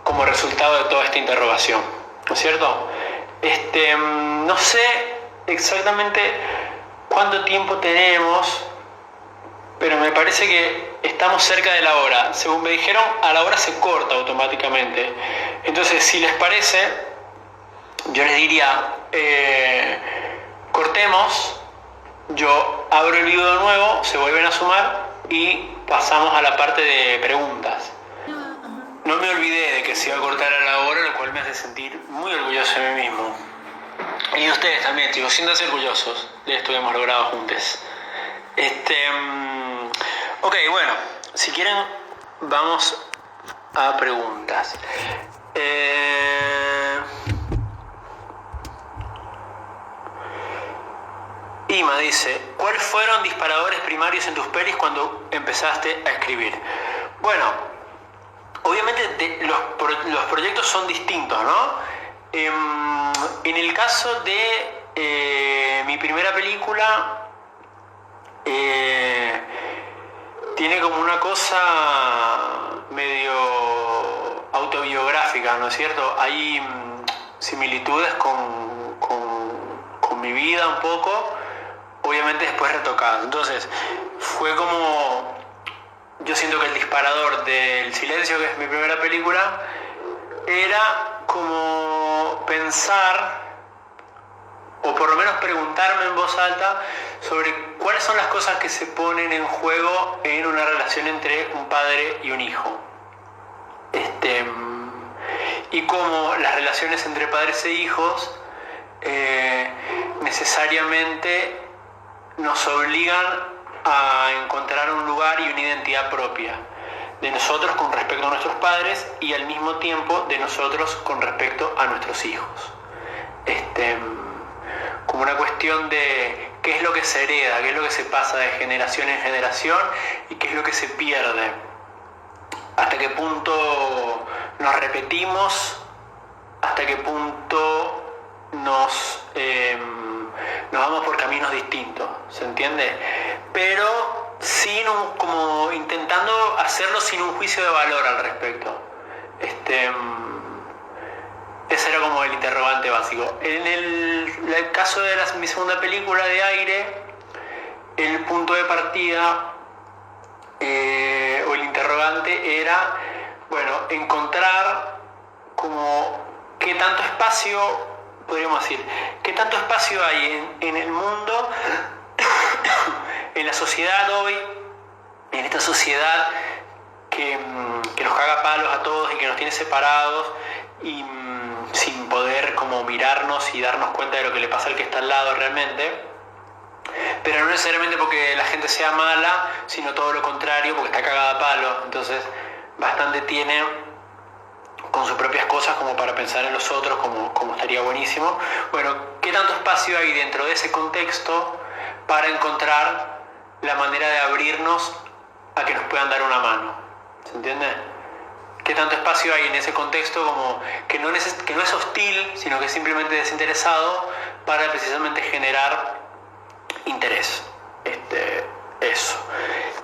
como resultado de toda esta interrogación, ¿no es cierto? No sé exactamente cuánto tiempo tenemos, pero me parece que estamos cerca de la hora. Según me dijeron, a la hora se corta automáticamente. Entonces, si les parece, yo les diría, cortemos, yo abro el video de nuevo, se vuelven a sumar y pasamos a la parte de preguntas. No me olvidé de que se iba a cortar a la hora, lo cual me hace sentir muy orgulloso de mí mismo. Y ustedes también, chicos, siéntanse orgullosos de esto que hemos logrado juntos. Ok, bueno, si quieren, vamos a preguntas. Ima dice, ¿cuáles fueron disparadores primarios en tus pelis cuando empezaste a escribir? Bueno, obviamente los proyectos son distintos, ¿no? En el caso de mi primera película, tiene como una cosa medio autobiográfica, ¿no es cierto? Hay similitudes con mi vida un poco, obviamente después retocadas. Entonces, fue como... Yo siento que el disparador del Silencio, que es mi primera película, era como pensar, o por lo menos preguntarme en voz alta, sobre cuáles son las cosas que se ponen en juego en una relación entre un padre y un hijo. Y cómo las relaciones entre padres e hijos necesariamente nos obligan a encontrar un lugar y una identidad propia de nosotros con respecto a nuestros padres y al mismo tiempo de nosotros con respecto a nuestros hijos. Como una cuestión de qué es lo que se hereda, qué es lo que se pasa de generación en generación y qué es lo que se pierde. Hasta qué punto nos repetimos, hasta qué punto nos vamos por caminos distintos, ¿se entiende? Pero como intentando hacerlo sin un juicio de valor al respecto. Ese era como el interrogante básico. En el caso de mi segunda película, de Aire, el punto de partida o el interrogante era, bueno, encontrar como qué tanto espacio, podríamos decir, qué tanto espacio hay en el mundo, en la sociedad hoy, en esta sociedad que nos caga palos a todos y que nos tiene separados y sin poder como mirarnos y darnos cuenta de lo que le pasa al que está al lado realmente, pero no necesariamente porque la gente sea mala, sino todo lo contrario, porque está cagada a palo. Entonces, bastante tiene con sus propias cosas como para pensar en los otros, como estaría buenísimo. Bueno, ¿qué tanto espacio hay dentro de ese contexto para encontrar la manera de abrirnos a que nos puedan dar una mano? ¿Se entiende? ¿Qué tanto espacio hay en ese contexto como que no es hostil, sino que es simplemente desinteresado para precisamente generar interés? Eso.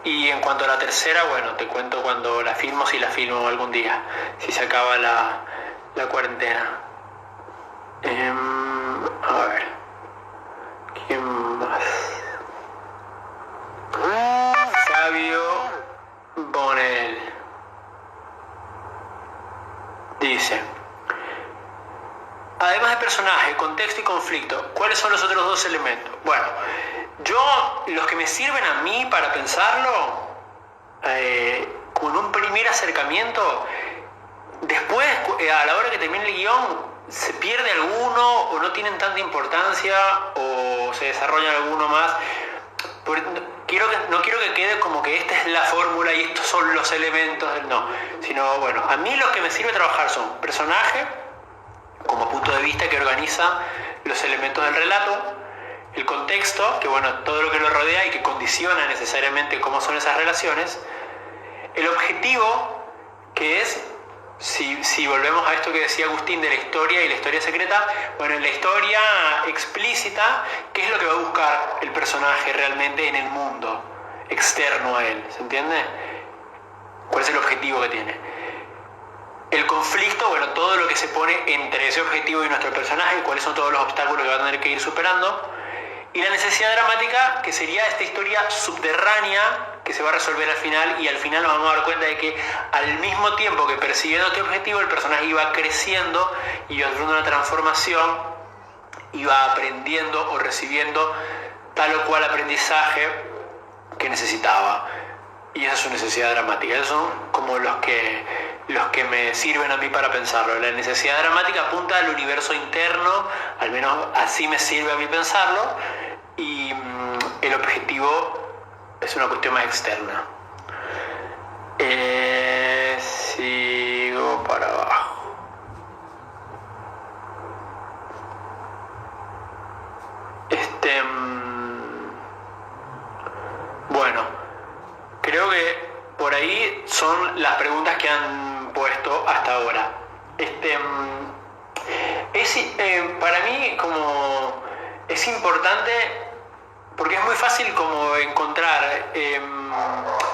Y en cuanto a la tercera, bueno, te cuento cuando la filmo, si la filmo algún día, si se acaba la cuarentena. A ver, ¿quién más? Fabio Bonel dice: además de personaje, contexto y conflicto, ¿cuáles son los otros dos elementos? Bueno, los que me sirven a mí para pensarlo, con un primer acercamiento, después, a la hora que termine el guión, se pierde alguno, o no tienen tanta importancia, o se desarrolla alguno más. No quiero que quede como que esta es la fórmula y estos son los elementos del no, sino, bueno, a mí lo que me sirve trabajar son personaje, como punto de vista que organiza los elementos del relato, el contexto, que bueno, todo lo que lo rodea y que condiciona necesariamente cómo son esas relaciones, el objetivo, que es, si volvemos a esto que decía Agustín de la historia y la historia secreta, bueno, en la historia explícita, ¿qué es lo que va a buscar el personaje realmente en el mundo externo a él? ¿Se entiende? ¿Cuál es el objetivo que tiene? El conflicto, bueno, todo lo que se pone entre ese objetivo y nuestro personaje, cuáles son todos los obstáculos que va a tener que ir superando. Y la necesidad dramática, que sería esta historia subterránea que se va a resolver al final, y al final nos vamos a dar cuenta de que al mismo tiempo que persiguiendo este objetivo, el personaje iba creciendo, iba teniendo una transformación, iba aprendiendo o recibiendo tal o cual aprendizaje que necesitaba. Y esa es su necesidad dramática. Esos son como los que me sirven a mí para pensarlo. La necesidad dramática apunta al universo interno, al menos así me sirve a mí pensarlo, y el objetivo es una cuestión más externa. Sigo para abajo. Bueno, creo que por ahí son las preguntas que han puesto hasta ahora. Para mí como es importante, porque es muy fácil como encontrar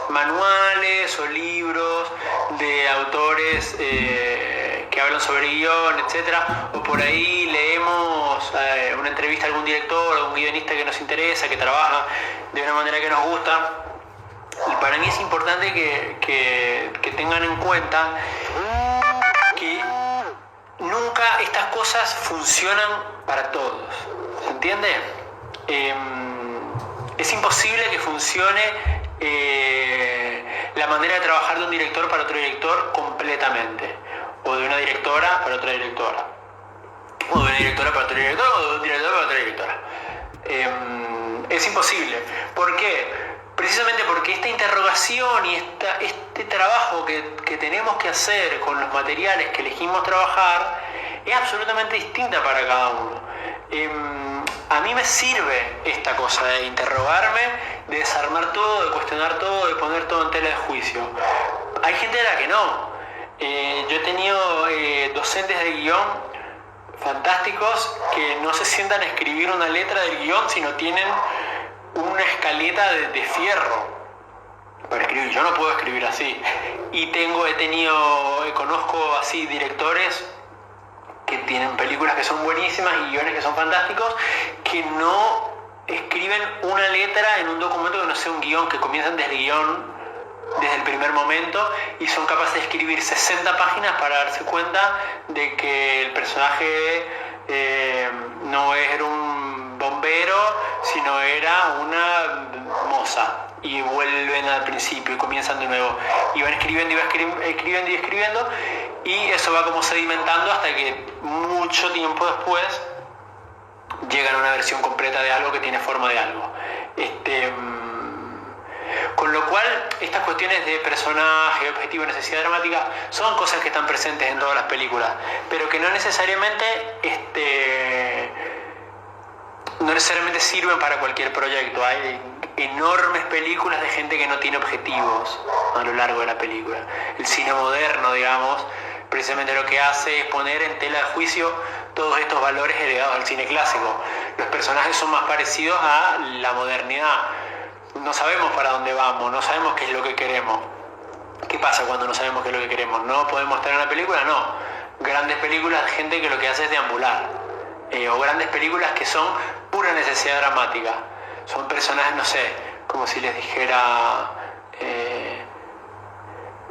manuales o libros de autores que hablan sobre guión, etcétera, o por ahí leemos una entrevista a algún director o un guionista que nos interesa, que trabaja de una manera que nos gusta. Y para mí es importante que tengan en cuenta que nunca estas cosas funcionan para todos. ¿Se entiende? Es imposible que funcione la manera de trabajar de un director para otro director completamente, o de una directora para otra directora, o de una directora para otro director, o de un director para otra directora. Es imposible. ¿Por qué? Precisamente porque esta interrogación y este trabajo que tenemos que hacer con los materiales que elegimos trabajar es absolutamente distinta para cada uno. A mí me sirve esta cosa de interrogarme, de desarmar todo, de cuestionar todo, de poner todo en tela de juicio. Hay gente a la que no. Yo he tenido docentes de guión fantásticos que no se sientan a escribir una letra del guión, sino tienen una escaleta de fierro para escribir. Yo no puedo escribir así. Y conozco así directores que tienen películas que son buenísimas y guiones que son fantásticos, que no escriben una letra en un documento que no sea un guión, que comienzan desde el guión, desde el primer momento, y son capaces de escribir 60 páginas para darse cuenta de que el personaje no era un bombero, sino era una moza, y vuelven al principio y comienzan de nuevo, y van escribiendo y escribiendo, y eso va como sedimentando hasta que mucho tiempo después llegan a una versión completa de algo que tiene forma de algo. Con lo cual, estas cuestiones de personaje, objetivo, necesidad dramática, son cosas que están presentes en todas las películas, pero que no necesariamente sirven para cualquier proyecto. Hay enormes películas de gente que no tiene objetivos a lo largo de la película. El cine moderno, digamos, precisamente lo que hace es poner en tela de juicio todos estos valores heredados del cine clásico. Los personajes son más parecidos a la modernidad. No sabemos para dónde vamos, no sabemos qué es lo que queremos. ¿Qué pasa cuando no sabemos qué es lo que queremos? ¿No podemos estar en la película? No. Grandes películas de gente que lo que hace es deambular. O grandes películas que son pura necesidad dramática. Son personajes, no sé, como si les dijera...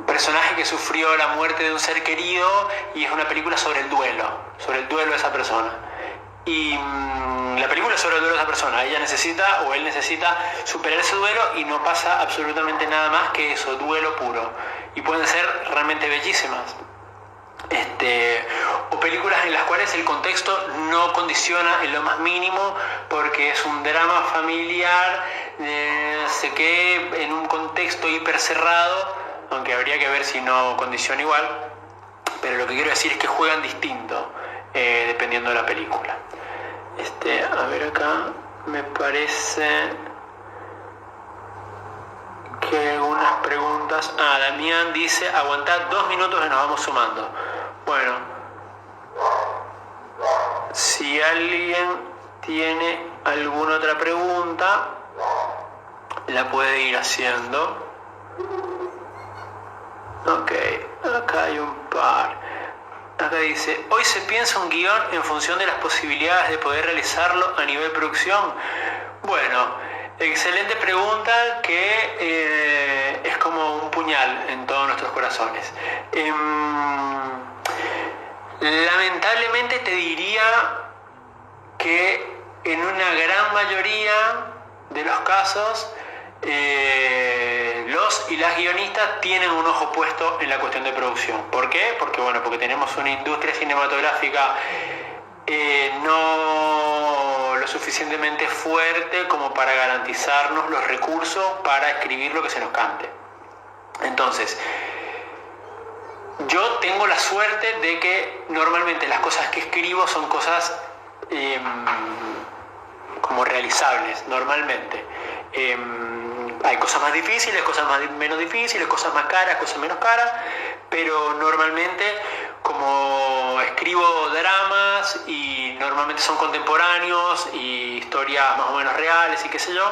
personaje que sufrió la muerte de un ser querido y es una película sobre el duelo de esa persona. Y la película es sobre el duelo de esa persona. Ella necesita o él necesita superar ese duelo y no pasa absolutamente nada más que eso, duelo puro. Y pueden ser realmente bellísimas. O películas en las cuales el contexto no condiciona en lo más mínimo porque es un drama familiar, sé que en un contexto hiper cerrado, aunque habría que ver si no condiciona igual, pero lo que quiero decir es que juegan distinto dependiendo de la película. A ver acá, me parece que hay algunas preguntas. Damián dice, aguantad 2 minutos y nos vamos sumando. Bueno, si alguien tiene alguna otra pregunta, la puede ir haciendo. Ok, acá hay un par. Acá dice, hoy se piensa un guión en función de las posibilidades de poder realizarlo a nivel producción. Bueno, excelente pregunta que es como un puñal en todos nuestros corazones. Lamentablemente te diría que en una gran mayoría de los casos los y las guionistas tienen un ojo puesto en la cuestión de producción. ¿Por qué? Porque tenemos una industria cinematográfica no lo suficientemente fuerte como para garantizarnos los recursos para escribir lo que se nos cante. Entonces, yo tengo la suerte de que normalmente las cosas que escribo son cosas como realizables, normalmente. Hay cosas más difíciles, cosas menos difíciles, cosas más caras, cosas menos caras, pero normalmente como escribo dramas y normalmente son contemporáneos y historias más o menos reales y qué sé yo,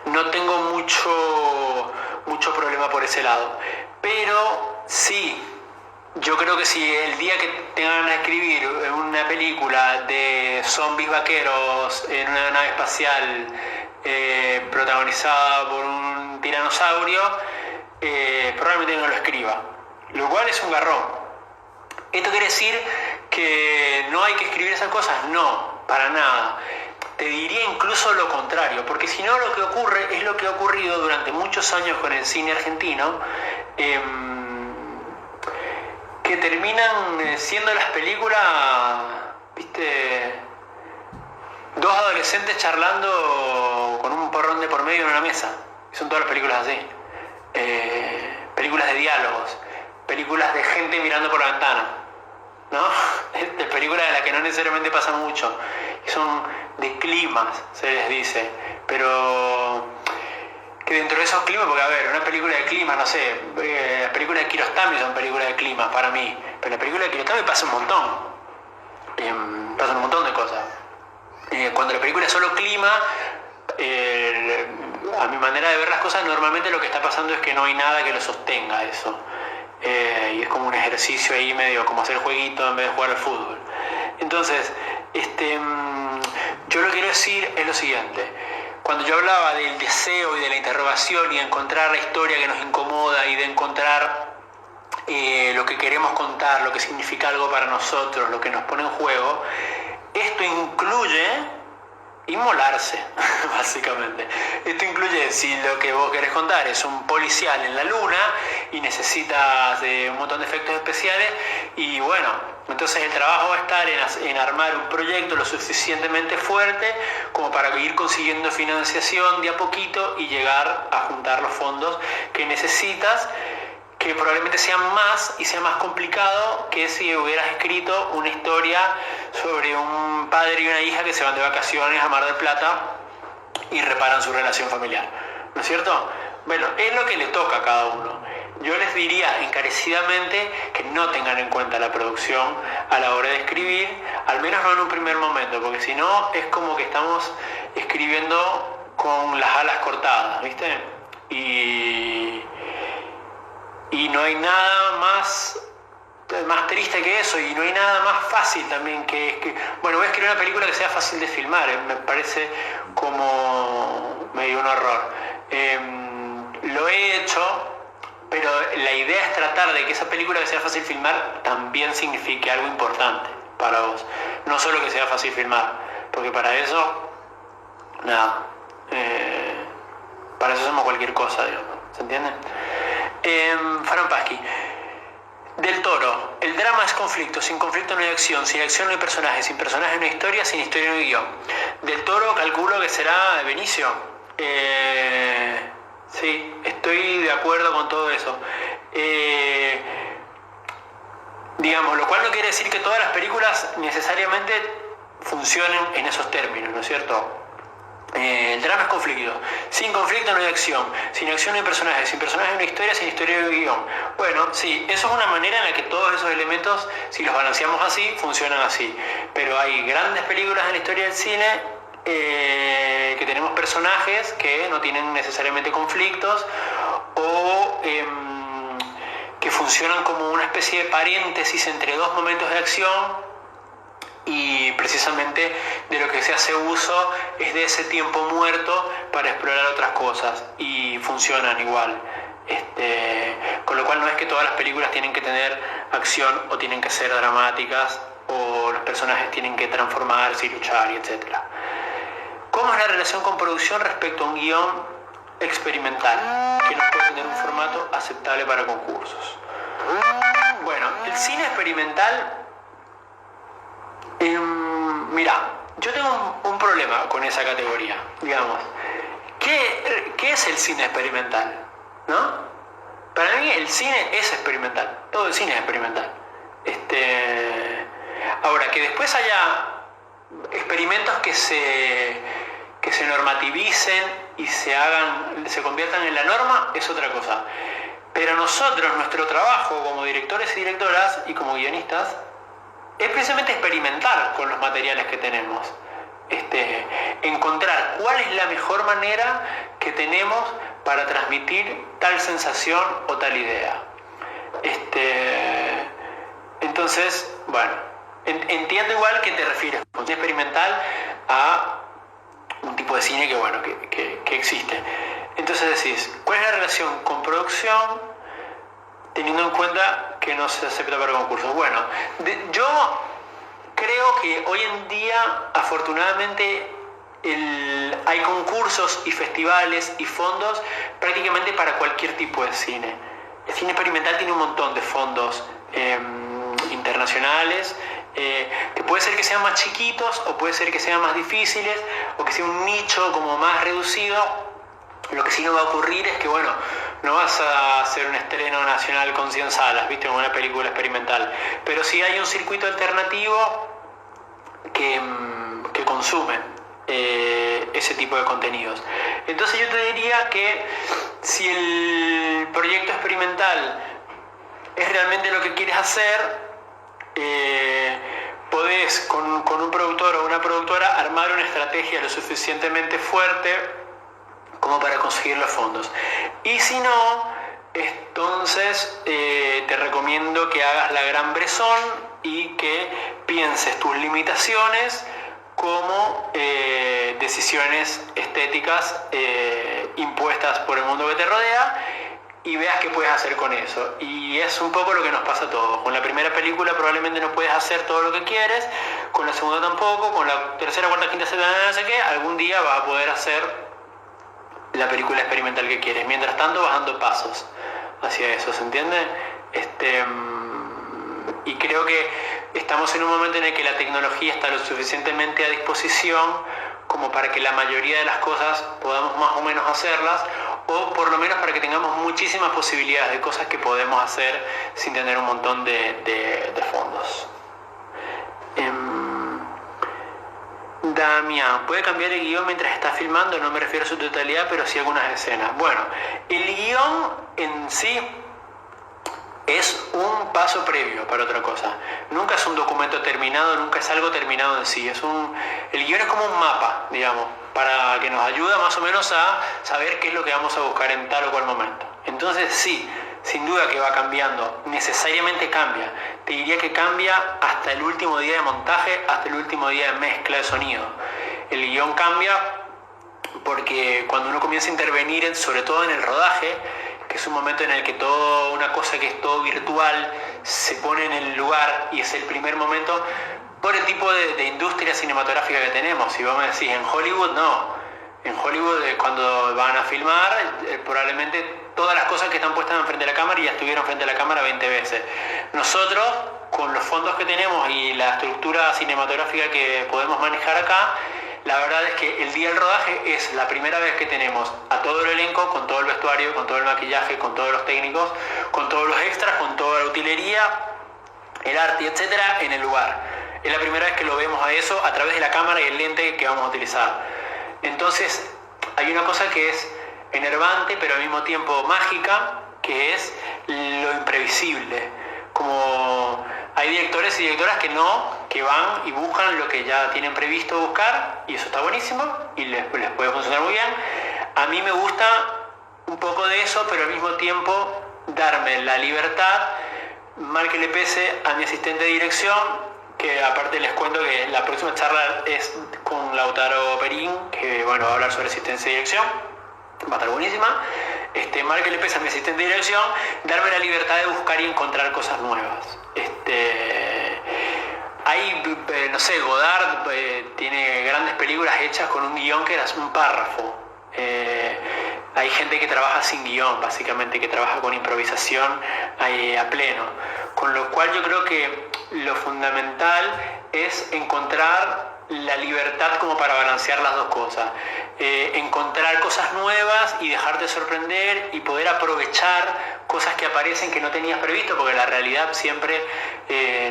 no tengo mucho problema por ese lado. Pero sí, yo creo que si el día que tengan que escribir una película de zombies vaqueros en una nave espacial protagonizada por un tiranosaurio, probablemente no lo escriba, lo cual es un garrón. ¿Esto quiere decir que no hay que escribir esas cosas? No, para nada. Te diría incluso lo contrario, porque si no, lo que ocurre es lo que ha ocurrido durante muchos años con el cine argentino, que terminan siendo las películas, ¿viste? Dos adolescentes charlando con un porrón de por medio en una mesa. Son todas las películas así. Películas de diálogos, películas de gente mirando por la ventana, ¿no? Películas de las que no necesariamente pasa mucho. Son de climas, se les dice. Pero que dentro de esos climas, porque a ver, una película de climas, no sé, las películas de Kiarostami son películas de climas para mí. Pero la película de Kiarostami pasa un montón. Pasan un montón de cosas. Cuando la película es solo clima, a mi manera de ver las cosas, normalmente lo que está pasando es que no hay nada que lo sostenga eso. Y es como un ejercicio ahí medio como hacer jueguito en vez de jugar al fútbol. Entonces, yo lo que quiero decir es lo siguiente. Cuando yo hablaba del deseo y de la interrogación y de encontrar la historia que nos incomoda y de encontrar lo que queremos contar, lo que significa algo para nosotros, lo que nos pone en juego, esto incluye inmolarse, básicamente. Esto incluye si lo que vos querés contar es un policial en la luna y necesitas de un montón de efectos especiales, y bueno, entonces el trabajo va a estar en armar un proyecto lo suficientemente fuerte como para ir consiguiendo financiación de a poquito y llegar a juntar los fondos que necesitas, que probablemente sean más y sea más complicado que si hubieras escrito una historia sobre un padre y una hija que se van de vacaciones a Mar del Plata y reparan su relación familiar, ¿no es cierto? Bueno, es lo que le toca a cada uno. Yo les diría encarecidamente que no tengan en cuenta la producción a la hora de escribir, al menos no en un primer momento, porque si no es como que estamos escribiendo con las alas cortadas, ¿viste? Y no hay nada más triste que eso, y no hay nada más fácil también bueno, voy a escribir una película que sea fácil de filmar, me parece como medio un horror. Lo he hecho, pero la idea es tratar de que esa película que sea fácil filmar también signifique algo importante para vos, no solo que sea fácil filmar, porque para eso, nada, para eso hacemos cualquier cosa, digamos, ¿se entiende? Fran Paschi. Del Toro, el drama es conflicto, sin conflicto no hay acción, sin acción no hay personaje, sin personaje no hay historia, sin historia no hay guión. Del Toro calculo que será Benicio. Sí, estoy de acuerdo con todo eso. Digamos, lo cual no quiere decir que todas las películas necesariamente funcionen en esos términos, ¿no es cierto? El drama es conflicto. Sin conflicto no hay acción. Sin acción no hay personajes. Sin personajes no hay historia. Sin historia no hay guión. Bueno, sí, eso es una manera en la que todos esos elementos, si los balanceamos así, funcionan así. Pero hay grandes películas en la historia del cine que tenemos personajes que no tienen necesariamente conflictos o que funcionan como una especie de paréntesis entre dos momentos de acción, y precisamente de lo que se hace uso es de ese tiempo muerto para explorar otras cosas, y funcionan igual. Con lo cual no es que todas las películas tienen que tener acción o tienen que ser dramáticas o los personajes tienen que transformarse y luchar, y etc. ¿Cómo es la relación con producción respecto a un guión experimental que no puede tener un formato aceptable para concursos? Bueno, el cine experimental, mira, yo tengo un problema con esa categoría, digamos. ¿Qué es el cine experimental? ¿No? Para mí el cine es experimental, todo el cine es experimental. Ahora, que después haya experimentos que se normativicen y se conviertan en la norma, es otra cosa. Pero nosotros, nuestro trabajo como directores y directoras y como guionistas, es precisamente experimentar con los materiales que tenemos. Encontrar cuál es la mejor manera que tenemos para transmitir tal sensación o tal idea. Entonces, bueno, entiendo igual que te refieres con cine experimental a un tipo de cine que, bueno, que existe. Entonces decís, ¿cuál es la relación con producción teniendo en cuenta que no se acepta para concursos? Bueno, yo creo que hoy en día, afortunadamente, hay concursos y festivales y fondos prácticamente para cualquier tipo de cine. El cine experimental tiene un montón de fondos internacionales, que puede ser que sean más chiquitos o puede ser que sean más difíciles o que sea un nicho como más reducido. Lo que sí no va a ocurrir es que, bueno, no vas a hacer un estreno nacional con 100 salas, ¿viste? Como una película experimental. Pero sí hay un circuito alternativo que consume ese tipo de contenidos. Entonces yo te diría que si el proyecto experimental es realmente lo que quieres hacer, podés con un productor o una productora armar una estrategia lo suficientemente fuerte como para conseguir los fondos. Y si no, entonces te recomiendo que hagas la gran brezón y que pienses tus limitaciones como decisiones estéticas impuestas por el mundo que te rodea, y veas qué puedes hacer con eso. Y es un poco lo que nos pasa a todos. Con la primera película probablemente no puedes hacer todo lo que quieres, con la segunda tampoco, con la tercera, cuarta, quinta, sexta, no sé qué, algún día vas a poder hacer la película experimental que quieres. Mientras tanto vas dando pasos hacia eso, ¿se entiende? Y creo que estamos en un momento en el que la tecnología está lo suficientemente a disposición como para que la mayoría de las cosas podamos más o menos hacerlas, o por lo menos para que tengamos muchísimas posibilidades de cosas que podemos hacer sin tener un montón de fondos. Damián, ¿puede cambiar el guión mientras está filmando? No me refiero a su totalidad, pero sí a algunas escenas. Bueno, el guión en sí es un paso previo para otra cosa. Nunca es un documento terminado, nunca es algo terminado en sí. El guión es como un mapa, digamos, para que nos ayude más o menos a saber qué es lo que vamos a buscar en tal o cual momento. Entonces sí, sin duda que va cambiando, necesariamente cambia. Te diría que cambia hasta el último día de montaje, hasta el último día de mezcla de sonido. El guión cambia porque cuando uno comienza a intervenir, sobre todo en el rodaje, que es un momento en el que toda una cosa que es todo virtual se pone en el lugar y es el primer momento por el tipo de industria cinematográfica que tenemos. Si vos me decís, en Hollywood no. En Hollywood cuando van a filmar probablemente todas las cosas que están puestas enfrente de la cámara ya estuvieron frente a la cámara 20 veces. Nosotros, con los fondos que tenemos y la estructura cinematográfica que podemos manejar acá, la verdad es que el día del rodaje es la primera vez que tenemos a todo el elenco, con todo el vestuario, con todo el maquillaje, con todos los técnicos, con todos los extras, con toda la utilería, el arte, etcétera, en el lugar. Es la primera vez que lo vemos a eso a través de la cámara y el lente que vamos a utilizar. Entonces, hay una cosa que es enervante, pero al mismo tiempo mágica, que es lo imprevisible. Como hay directores y directoras que van y buscan lo que ya tienen previsto buscar, y eso está buenísimo y les puede funcionar muy bien. A mí me gusta un poco de eso, pero al mismo tiempo darme la libertad, mal que le pese a mi asistente de dirección, que aparte les cuento que la próxima charla es con Lautaro Perín, que bueno, va a hablar sobre asistencia de dirección, va a estar buenísima. Mal que le pese a mi asistente de dirección, darme la libertad de buscar y encontrar cosas nuevas. No sé, Godard tiene grandes películas hechas con un guión que era un párrafo. Hay gente que trabaja sin guión, básicamente, que trabaja con improvisación a pleno. Con lo cual yo creo que lo fundamental es encontrar la libertad como para balancear las dos cosas. Encontrar cosas nuevas y dejarte sorprender y poder aprovechar cosas que aparecen que no tenías previsto, porque la realidad siempre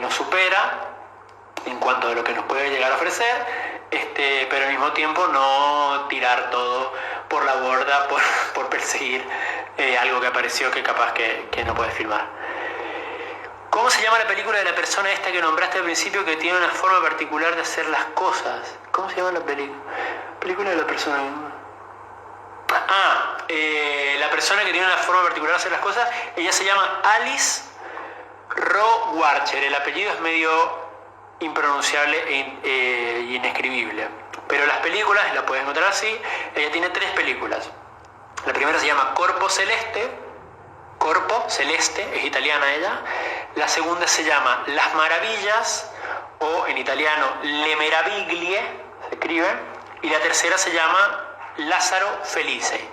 nos supera en cuanto a lo que nos puede llegar a ofrecer, pero al mismo tiempo no tirar todo por la borda por perseguir algo que apareció que capaz que no puedes filmar. ¿Cómo se llama la película de la persona esta que nombraste al principio que tiene una forma particular de hacer las cosas? ¿Cómo se llama la película? Película de la persona. La persona que tiene una forma particular de hacer las cosas, ella se llama Alice Rohrwacher. El apellido es medio impronunciable e inescribible. Pero las películas, las puedes encontrar así. Ella tiene 3 películas. La primera se llama Corpo Celeste. Corpo Celeste, es italiana ella. La segunda se llama Las Maravillas, o en italiano Le Meraviglie, se escribe. Y la tercera se llama Lázaro Felice,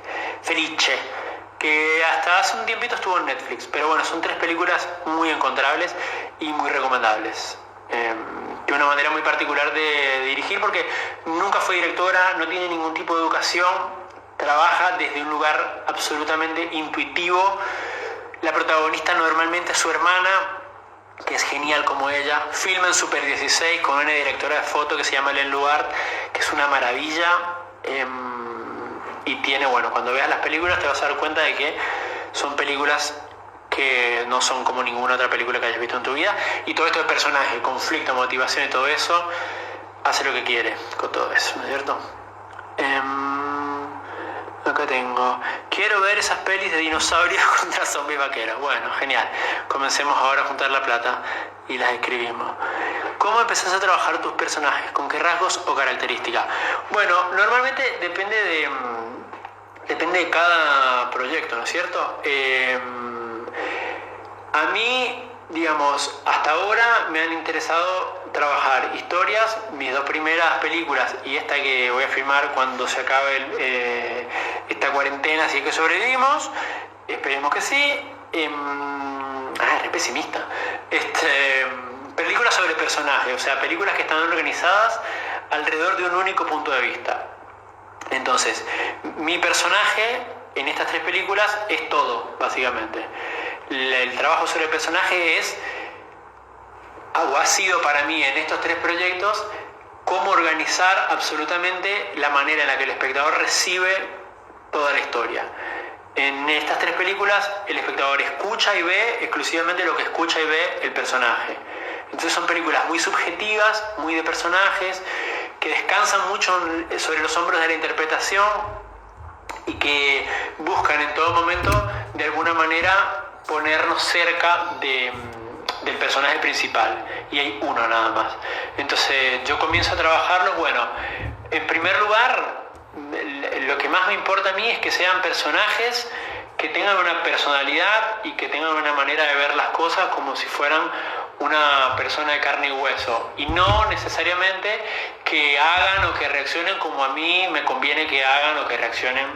que hasta hace un tiempito estuvo en Netflix. Pero bueno, son 3 películas muy encontrables y muy recomendables. De una manera muy particular de dirigir, porque nunca fue directora, no tiene ningún tipo de educación, trabaja desde un lugar absolutamente intuitivo. La protagonista normalmente es su hermana, que es genial como ella. Filma en Super 16 con una directora de foto que se llama Hélène Luard, que es una maravilla. Y tiene, bueno, cuando veas las películas te vas a dar cuenta de que son películas que no son como ninguna otra película que hayas visto en tu vida. Y todo esto de personaje, conflicto, motivación y todo eso, hace lo que quiere con todo eso, ¿no es cierto? Acá tengo. Quiero ver esas pelis de dinosaurios contra zombies vaqueros. Bueno, genial. Comencemos ahora a juntar la plata y las escribimos. ¿Cómo empezás a trabajar tus personajes? ¿Con qué rasgos o características? Bueno, normalmente depende de cada proyecto, ¿no es cierto? A mí digamos, hasta ahora me han interesado trabajar historias, mis 2 primeras películas y esta que voy a filmar cuando se acabe esta cuarentena, si es que sobrevivimos, esperemos que sí. Re pesimista. Películas sobre personajes, o sea, películas que están organizadas alrededor de un único punto de vista. Entonces, mi personaje en estas 3 películas es todo, básicamente. El trabajo sobre el personaje ha sido para mí en estos 3 proyectos cómo organizar absolutamente la manera en la que el espectador recibe toda la historia. En estas 3 películas el espectador escucha y ve exclusivamente lo que escucha y ve el personaje. Entonces son películas muy subjetivas, muy de personajes, que descansan mucho sobre los hombros de la interpretación y que buscan en todo momento de alguna manera ponernos cerca del personaje principal, y hay uno nada más. Entonces yo comienzo a trabajarlo. Bueno, en primer lugar, lo que más me importa a mí es que sean personajes que tengan una personalidad y que tengan una manera de ver las cosas como si fueran una persona de carne y hueso, y no necesariamente que hagan o que reaccionen como a mí me conviene que hagan o que reaccionen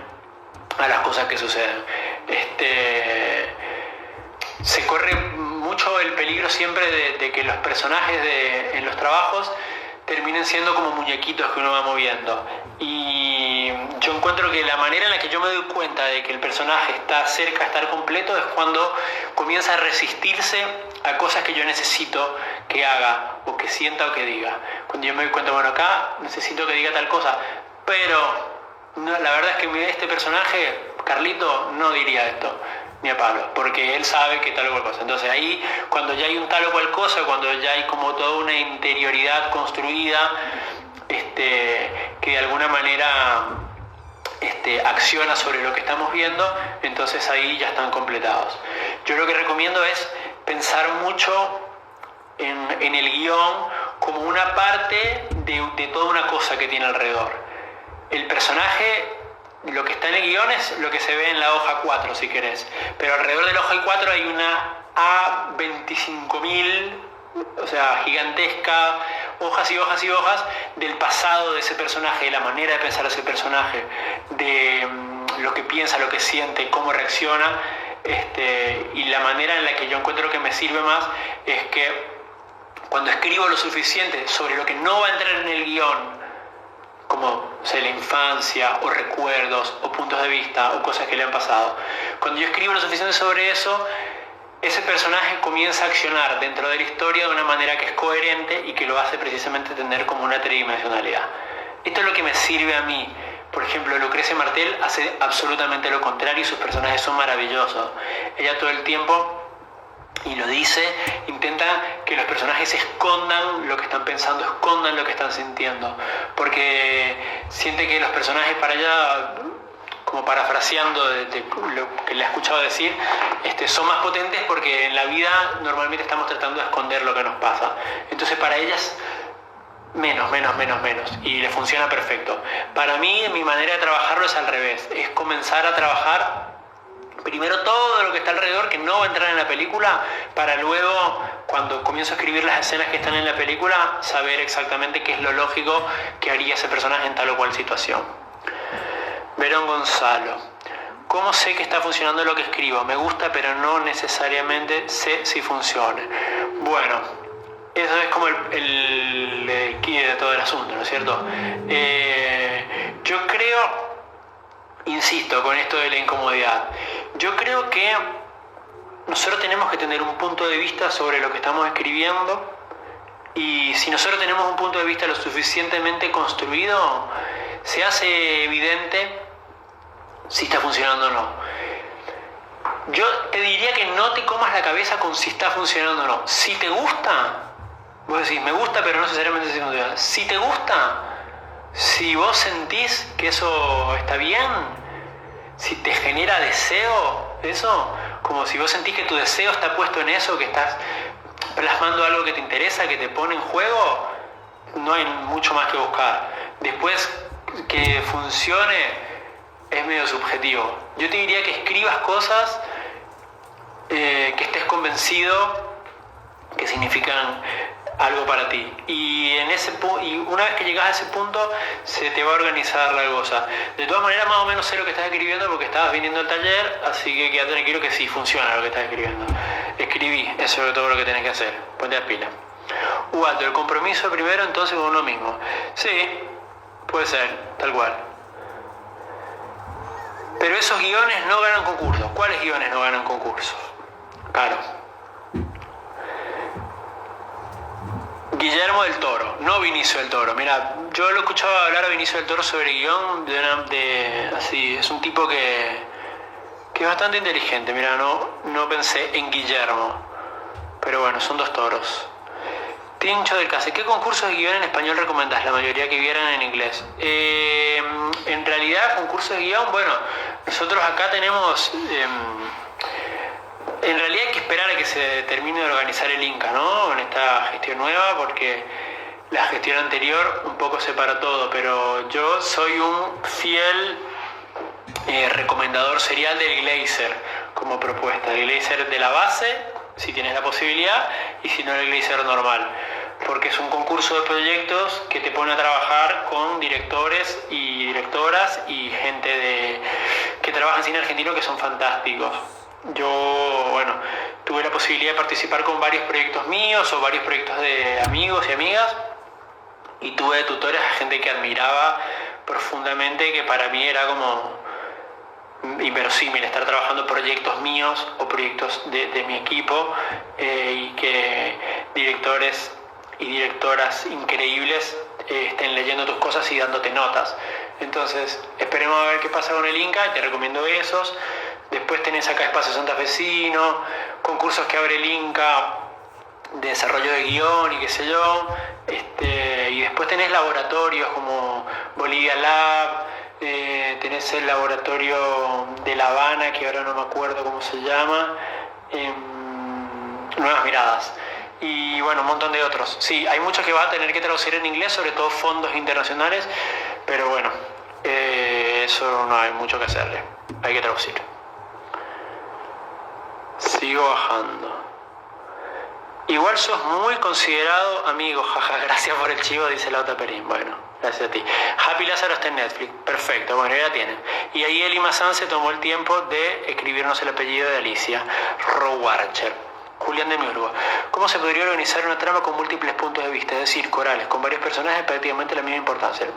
a las cosas que suceden. Se corre mucho el peligro siempre de que los personajes en los trabajos terminen siendo como muñequitos que uno va moviendo, y yo encuentro que la manera en la que yo me doy cuenta de que el personaje está cerca de estar completo es cuando comienza a resistirse a cosas que yo necesito que haga o que sienta o que diga. Cuando yo me doy cuenta, bueno, acá necesito que diga tal cosa, pero no, la verdad es que este personaje, Carlito, no diría esto ni a palo, porque él sabe que tal o cual cosa. Entonces ahí, cuando ya hay un tal o cual cosa, cuando ya hay como toda una interioridad construida, que de alguna manera acciona sobre lo que estamos viendo, entonces ahí ya están completados. Yo lo que recomiendo es pensar mucho en el guión como una parte de toda una cosa que tiene alrededor. El personaje, lo que está en el guión es lo que se ve en la hoja 4, si querés, pero alrededor de la hoja 4 hay una A25.000, o sea, gigantesca, hojas y hojas y hojas del pasado de ese personaje, de la manera de pensar de ese personaje, de lo que piensa, lo que siente, cómo reacciona, y la manera en la que yo encuentro que me sirve más es que cuando escribo lo suficiente sobre lo que no va a entrar en el guión, como la infancia o recuerdos o puntos de vista o cosas que le han pasado, cuando yo escribo lo suficiente sobre eso, ese personaje comienza a accionar dentro de la historia de una manera que es coherente y que lo hace precisamente tener como una tridimensionalidad. Esto es lo que me sirve a mí. Por ejemplo, Lucrecia Martel hace absolutamente lo contrario y sus personajes son maravillosos. Ella todo el tiempo, y lo dice, intenta que los personajes escondan lo que están pensando, escondan lo que están sintiendo, porque siente que los personajes, para ella, como parafraseando de lo que le he escuchado decir, son más potentes porque en la vida normalmente estamos tratando de esconder lo que nos pasa. Entonces para ellas menos, y le funciona perfecto. Para mí, mi manera de trabajarlo es al revés, es comenzar a trabajar primero todo lo que está alrededor, que no va a entrar en la película, para luego, cuando comienzo a escribir las escenas que están en la película, saber exactamente qué es lo lógico que haría ese personaje en tal o cual situación. Verón Gonzalo: ¿cómo sé que está funcionando lo que escribo? Me gusta, pero no necesariamente sé si funciona. Bueno, eso es como el key de todo el asunto, ¿no es cierto? Yo creo, insisto con esto de la incomodidad, yo creo que nosotros tenemos que tener un punto de vista sobre lo que estamos escribiendo, y si nosotros tenemos un punto de vista lo suficientemente construido, se hace evidente si está funcionando o no. Yo te diría que no te comas la cabeza con si está funcionando o no. Si te gusta, vos decís, me gusta, pero no necesariamente si funciona. Si te gusta, si vos sentís que eso está bien, si te genera deseo eso, como si vos sentís que tu deseo está puesto en eso, que estás plasmando algo que te interesa, que te pone en juego, no hay mucho más que buscar. Después, que funcione es medio subjetivo. Yo te diría que escribas cosas que estés convencido significan algo para ti. Y una vez que llegas a ese punto, se te va a organizar la cosa. De todas maneras, más o menos sé lo que estás escribiendo porque estabas viniendo al taller, así que quédate tranquilo que sí funciona lo que estás escribiendo. Escribí, eso es todo lo que tenés que hacer. Ponte a pila. Alto, el compromiso primero entonces con uno mismo. Sí, puede ser, tal cual. Pero esos guiones no ganan concursos. ¿Cuáles guiones no ganan concursos? Claro. Guillermo del Toro, no Vinicio del Toro. Mira, yo lo escuchaba hablar a Vinicio del Toro sobre guión así, es un tipo que es bastante inteligente. Mira, no pensé en Guillermo. Pero bueno, son dos toros. Tincho del Case, ¿qué concursos de guión en español recomendás? La mayoría que vieran en inglés. En realidad, concursos de guión, bueno, nosotros acá tenemos... en realidad hay que esperar a que se termine de organizar el Inca, ¿no? En esta gestión nueva, porque la gestión anterior un poco se paró todo, pero yo soy un fiel recomendador serial del Glaser como propuesta. El Glaser de la base, si tienes la posibilidad, y si no, el Glaser normal. Porque es un concurso de proyectos que te pone a trabajar con directores y directoras y gente que trabaja en cine argentino que son fantásticos. Yo, bueno, tuve la posibilidad de participar con varios proyectos míos o varios proyectos de amigos y amigas, y tuve de tutores a gente que admiraba profundamente, que para mí era como inverosímil estar trabajando proyectos míos o proyectos de mi equipo, y que directores y directoras increíbles estén leyendo tus cosas y dándote notas. Entonces, esperemos a ver qué pasa con el Inca, te recomiendo esos. Después tenés acá Espacio Santafesino, concursos que abre el Inca de desarrollo de guión y qué sé yo. Y después tenés laboratorios como Bolivia Lab, tenés el laboratorio de La Habana, que ahora no me acuerdo cómo se llama, Nuevas Miradas. Y bueno, un montón de otros. Sí, hay muchos que va a tener que traducir en inglés, sobre todo fondos internacionales, pero bueno, eso no hay mucho que hacerle, hay que traducir. Sigo bajando. Igual sos muy considerado amigo, jaja, gracias por el chivo, dice Lauta Perín. Bueno, gracias a ti. Happy Lázaro está en Netflix, perfecto, bueno, ya tienen. Y ahí Eli Mazán se tomó el tiempo de escribirnos el apellido de Alicia Rowarcher. Julián de Miurgo. ¿Cómo se podría organizar una trama con múltiples puntos de vista? Es decir, corales, con varios personajes prácticamente la misma importancia.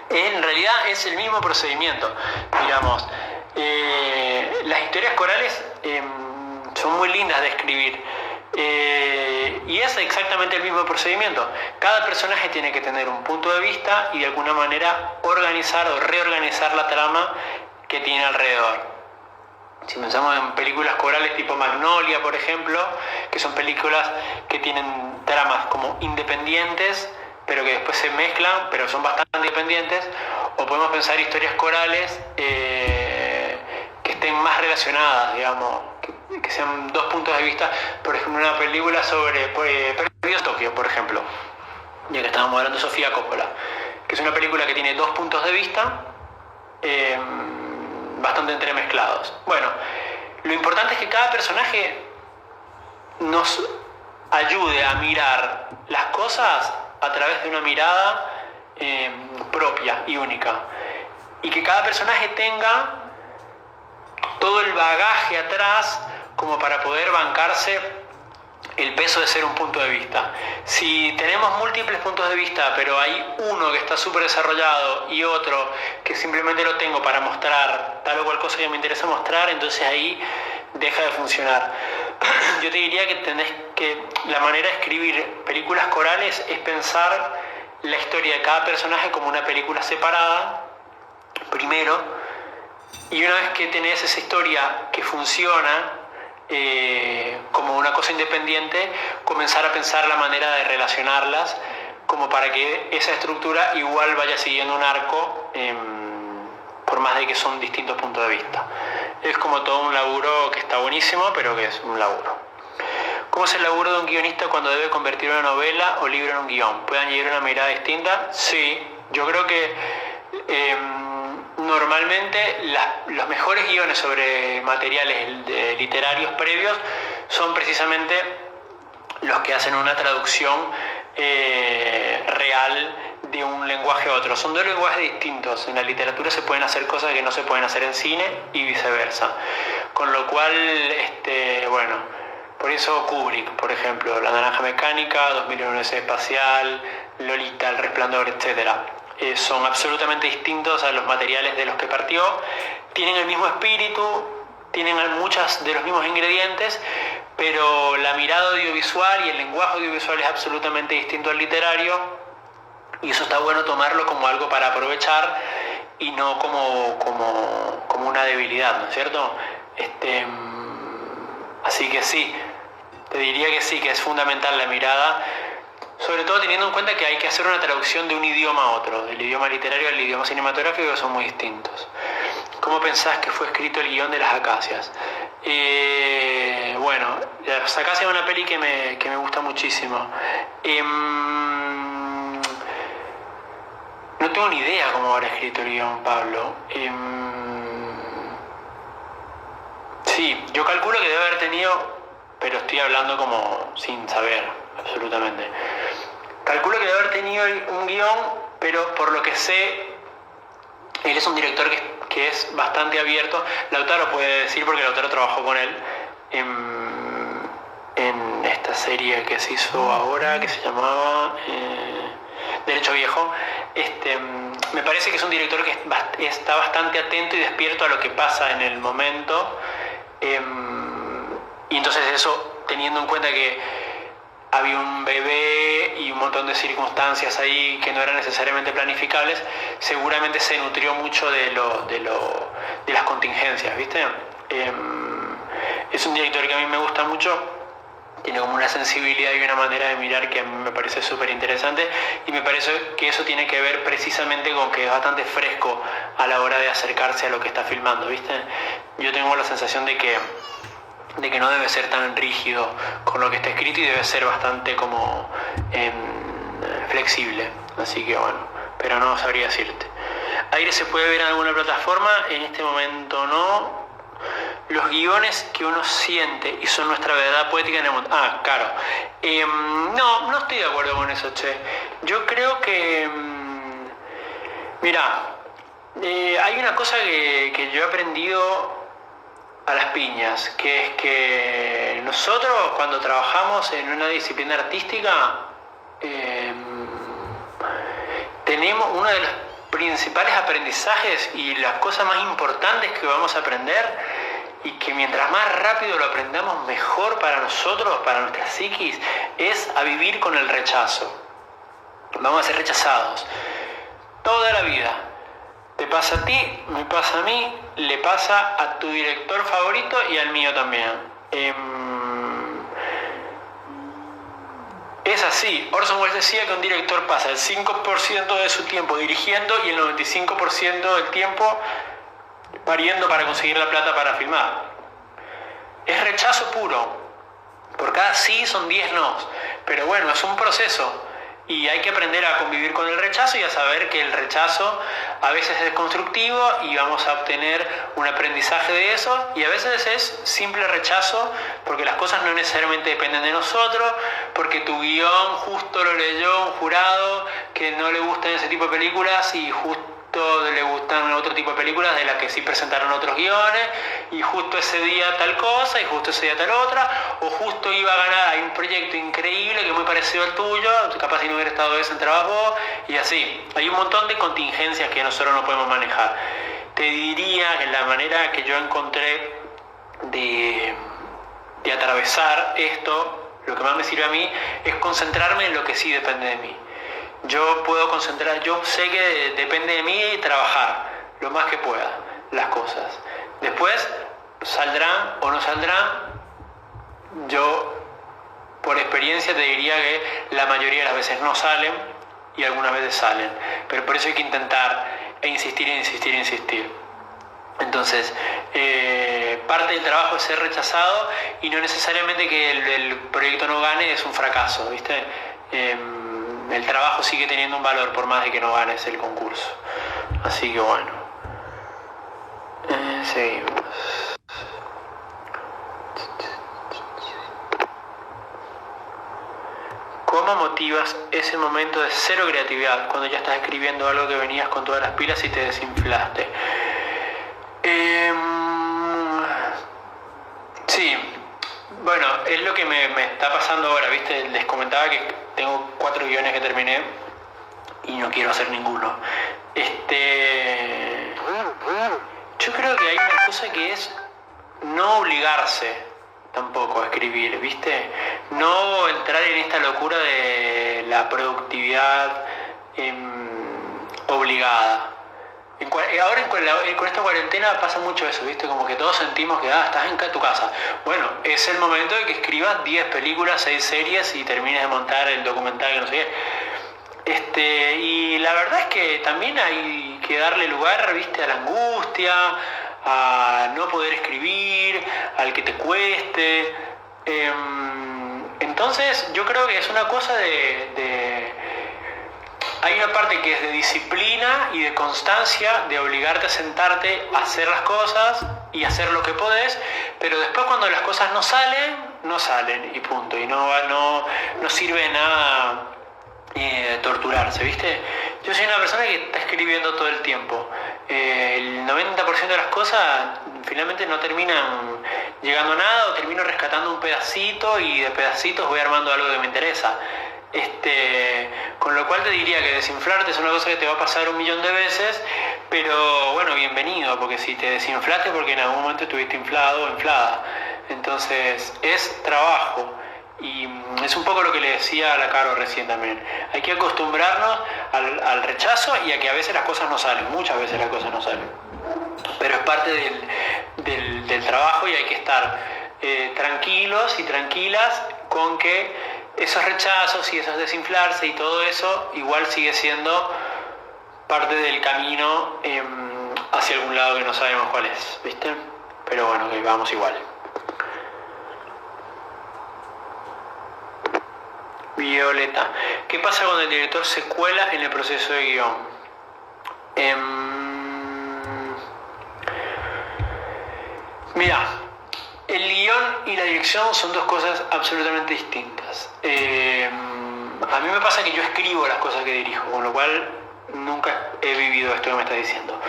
En realidad es el mismo procedimiento, digamos. Las historias corales son muy lindas de escribir, y es exactamente el mismo procedimiento. Cada personaje tiene que tener un punto de vista y de alguna manera organizar o reorganizar la trama que tiene alrededor. Si pensamos en películas corales tipo Magnolia, por ejemplo, que son películas que tienen tramas como independientes, pero que después se mezclan, pero son bastante independientes, o podemos pensar historias corales que estén más relacionadas, digamos, que sean dos puntos de vista. Por ejemplo, una película sobre Perdidos Tokio, por ejemplo, ya que estábamos hablando de Sofía Coppola, que es una película que tiene dos puntos de vista bastante entremezclados. Bueno, lo importante es que cada personaje nos ayude a mirar las cosas a través de una mirada propia y única, y que cada personaje tenga todo el bagaje atrás como para poder bancarse el peso de ser un punto de vista. Si tenemos múltiples puntos de vista, pero hay uno que está súper desarrollado y otro que simplemente lo tengo para mostrar tal o cual cosa que me interesa mostrar, entonces ahí deja de funcionar. Yo te diría que la manera de escribir películas corales es pensar la historia de cada personaje como una película separada, primero, y una vez que tenés esa historia que funciona como una cosa independiente, comenzar a pensar la manera de relacionarlas como para que esa estructura igual vaya siguiendo un arco, por más de que son distintos puntos de vista. Es como todo un laburo que está buenísimo, pero que es un laburo. ¿Cómo es el laburo de un guionista cuando debe convertir una novela o libro en un guión? ¿Puede añadir una mirada distinta? Sí, yo creo que normalmente los mejores guiones sobre materiales literarios previos son precisamente los que hacen una traducción real de un lenguaje a otro. Son dos lenguajes distintos. En la literatura se pueden hacer cosas que no se pueden hacer en cine y viceversa. Con lo cual, bueno, por eso Kubrick, por ejemplo, La Naranja Mecánica, 2001 Odisea Espacial, Lolita, El Resplandor, etc. Son absolutamente distintos a los materiales de los que partió. Tienen el mismo espíritu, tienen muchas de los mismos ingredientes, pero la mirada audiovisual y el lenguaje audiovisual es absolutamente distinto al literario, y eso está bueno tomarlo como algo para aprovechar y no como una debilidad, ¿no es cierto? Así que sí, te diría que sí, que es fundamental la mirada, sobre todo teniendo en cuenta que hay que hacer una traducción de un idioma a otro, del idioma literario al idioma cinematográfico, que son muy distintos. ¿Cómo pensás que fue escrito el guión de Las Acacias? Bueno, Las Acacias es una peli que me gusta muchísimo. No tengo ni idea cómo habrá escrito el guión Pablo. Sí, yo calculo que debe haber tenido, pero estoy hablando como sin saber, absolutamente. Calculo que debe haber tenido un guión, pero por lo que sé, él es un director que es bastante abierto. Lautaro puede decir, porque Lautaro trabajó con él en esta serie que se hizo ahora, que se llamaba Derecho Viejo. Me parece que es un director que está bastante atento y despierto a lo que pasa en el momento. Y entonces eso, teniendo en cuenta que había un bebé y un montón de circunstancias ahí que no eran necesariamente planificables, seguramente se nutrió mucho de las contingencias, ¿viste? Es un director que a mí me gusta mucho, tiene como una sensibilidad y una manera de mirar que a mí me parece súper interesante, y me parece que eso tiene que ver precisamente con que es bastante fresco a la hora de acercarse a lo que está filmando, ¿viste? Yo tengo la sensación de que no debe ser tan rígido con lo que está escrito y debe ser bastante como flexible, así que bueno, pero no sabría decirte. Aire se puede ver en alguna plataforma, en este momento no. Los guiones que uno siente y son nuestra verdad poética en el mundo. Claro. No estoy de acuerdo con eso, che. Yo creo que mira, hay una cosa que yo he aprendido a las piñas, que es que nosotros cuando trabajamos en una disciplina artística tenemos uno de los principales aprendizajes y las cosas más importantes que vamos a aprender, y que mientras más rápido lo aprendamos mejor para nosotros, para nuestra psiquis, es a vivir con el rechazo. Vamos a ser rechazados toda la vida. Te pasa a ti, me pasa a mí, le pasa a tu director favorito y al mío también. Es así. Orson Welles decía que un director pasa el 5% de su tiempo dirigiendo y el 95% del tiempo pariendo para conseguir la plata para filmar. Es rechazo puro. Por cada sí son 10 no. Pero bueno, es un proceso. Y hay que aprender a convivir con el rechazo y a saber que el rechazo a veces es constructivo y vamos a obtener un aprendizaje de eso, y a veces es simple rechazo porque las cosas no necesariamente dependen de nosotros, porque tu guión justo lo leyó un jurado que no le gustan ese tipo de películas y justo le gustan otro tipo de películas de las que sí presentaron otros guiones, y justo ese día tal cosa y justo ese día tal otra, o justo iba a ganar, hay un proyecto increíble que es muy parecido al tuyo, capaz si no hubiera estado ese en trabajo, y así. Hay un montón de contingencias que nosotros no podemos manejar. Te diría que la manera que yo encontré de atravesar esto, lo que más me sirve a mí, es concentrarme en lo que sí depende de mí. Yo puedo concentrar, yo sé que depende de mí trabajar lo más que pueda las cosas. Después, saldrán o no saldrán, yo por experiencia te diría que la mayoría de las veces no salen y algunas veces salen. Pero por eso hay que intentar e insistir, insistir, insistir. Entonces, parte del trabajo es ser rechazado, y no necesariamente que el proyecto no gane es un fracaso, ¿viste? El trabajo sigue teniendo un valor por más de que no ganes el concurso. Así que bueno, seguimos. ¿Cómo motivas ese momento de cero creatividad cuando ya estás escribiendo algo que venías con todas las pilas y te desinflaste? Sí, bueno, es lo que me está pasando ahora, ¿viste? Les comentaba que tengo 4 guiones que terminé y no quiero hacer ninguno. Yo creo que hay una cosa que es no obligarse tampoco a escribir, ¿viste? No entrar en esta locura de la productividad obligada. Ahora con esta cuarentena pasa mucho eso, ¿viste? Como que todos sentimos que estás en tu casa. Bueno, es el momento de que escribas 10 películas, 6 series y termines de montar el documental que no sé qué. Y la verdad es que también hay que darle lugar, ¿viste? A la angustia, a no poder escribir, al que te cueste. Entonces yo creo que es una cosa hay una parte que es de disciplina y de constancia, de obligarte a sentarte a hacer las cosas y hacer lo que podés, pero después cuando las cosas no salen y punto. Y no sirve de nada torturarse, ¿viste? Yo soy una persona que está escribiendo todo el tiempo. El 90% de las cosas finalmente no terminan llegando a nada o termino rescatando un pedacito y de pedacitos voy armando algo que me interesa. Con lo cual te diría que desinflarte es una cosa que te va a pasar 1.000.000 de veces, pero bueno, bienvenido, porque si te desinflaste porque en algún momento estuviste inflado o inflada. Entonces es trabajo. Y es un poco lo que le decía a la Caro recién también. Hay que acostumbrarnos al rechazo y a que a veces las cosas no salen, muchas veces las cosas no salen. Pero es parte del trabajo y hay que estar tranquilos y tranquilas con que esos rechazos y esos desinflarse y todo eso igual sigue siendo parte del camino hacia algún lado que no sabemos cuál es, ¿viste? Pero bueno, que vamos igual. Violeta, ¿qué pasa cuando el director se cuela en el proceso de guión? Mira, el guión y la dirección son dos cosas absolutamente distintas. A mí me pasa que yo escribo las cosas que dirijo, con lo cual nunca he vivido esto que me estás diciendo.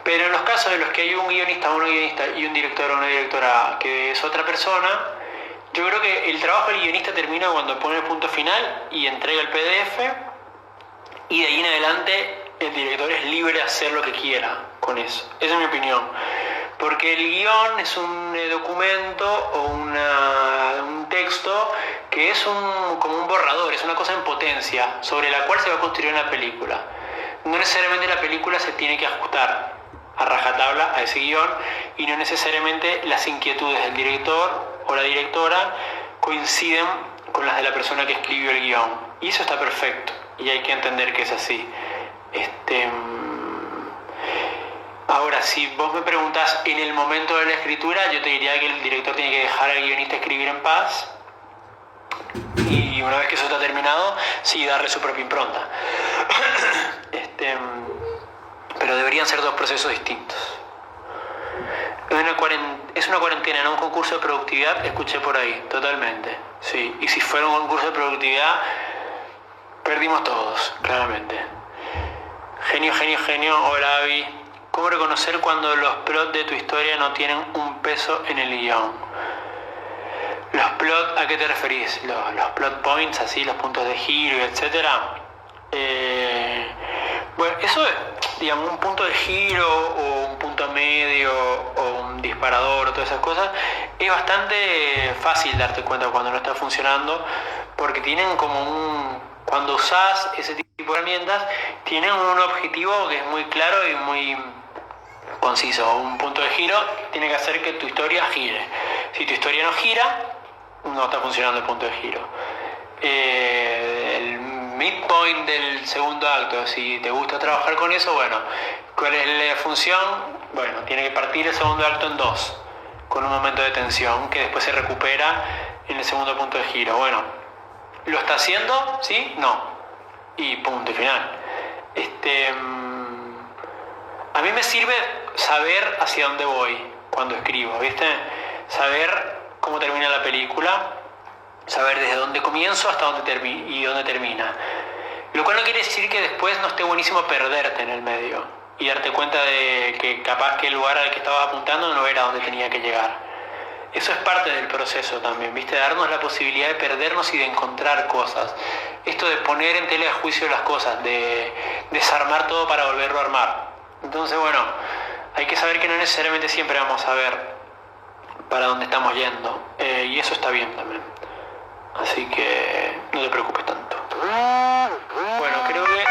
Pero en los casos en los que hay un guionista o una guionista y un director o una directora que es otra persona, yo creo que el trabajo del guionista termina cuando pone el punto final y entrega el PDF, y de ahí en adelante el director es libre de hacer lo que quiera con eso. Esa es mi opinión. Porque el guión es un documento o un texto que es como un borrador, es una cosa en potencia sobre la cual se va a construir una película. No necesariamente la película se tiene que ajustar a rajatabla a ese guión y no necesariamente las inquietudes del director o la directora coinciden con las de la persona que escribió el guión. Y eso está perfecto y hay que entender que es así. Ahora, si vos me preguntás en el momento de la escritura, yo te diría que el director tiene que dejar al guionista escribir en paz y una vez que eso está terminado, sí, darle su propia impronta. Pero deberían ser dos procesos distintos. Es una cuarentena, no un concurso de productividad, escuché por ahí, totalmente. Sí, y si fuera un concurso de productividad, perdimos todos, claramente. Genio, hola Avi. ¿Cómo reconocer cuando los plots de tu historia no tienen un peso en el guión? ¿Los plots a qué te referís? ¿Los plot points, así, los puntos de giro, etcétera? Bueno, eso es, digamos, un punto de giro o un punto medio o un disparador, todas esas cosas, es bastante fácil darte cuenta cuando no está funcionando, porque tienen cuando usás ese tipo de herramientas, tienen un objetivo que es muy claro y muy conciso. Un punto de giro tiene que hacer que tu historia gire. Si tu historia no gira, no está funcionando el punto de giro. El midpoint del segundo acto, si te gusta trabajar con eso, bueno, ¿cuál es la función? Bueno, tiene que partir el segundo acto en dos, con un momento de tensión que después se recupera en el segundo punto de giro. Bueno, ¿lo está haciendo? ¿Sí? No. Y punto y final. A mí me sirve saber hacia dónde voy cuando escribo, ¿viste? Saber cómo termina la película saber desde dónde comienzo hasta dónde termina. Lo cual no quiere decir que después no esté buenísimo perderte en el medio y darte cuenta de que capaz que el lugar al que estabas apuntando no era donde tenía que llegar. Eso es parte del proceso también, ¿viste? Darnos la posibilidad de perdernos y de encontrar cosas. Esto de poner en tela de juicio las cosas, de desarmar todo para volverlo a armar. Entonces, bueno, hay que saber que no necesariamente siempre vamos a ver para dónde estamos yendo. Y eso está bien también. Así que no te preocupes tanto. Bueno, creo que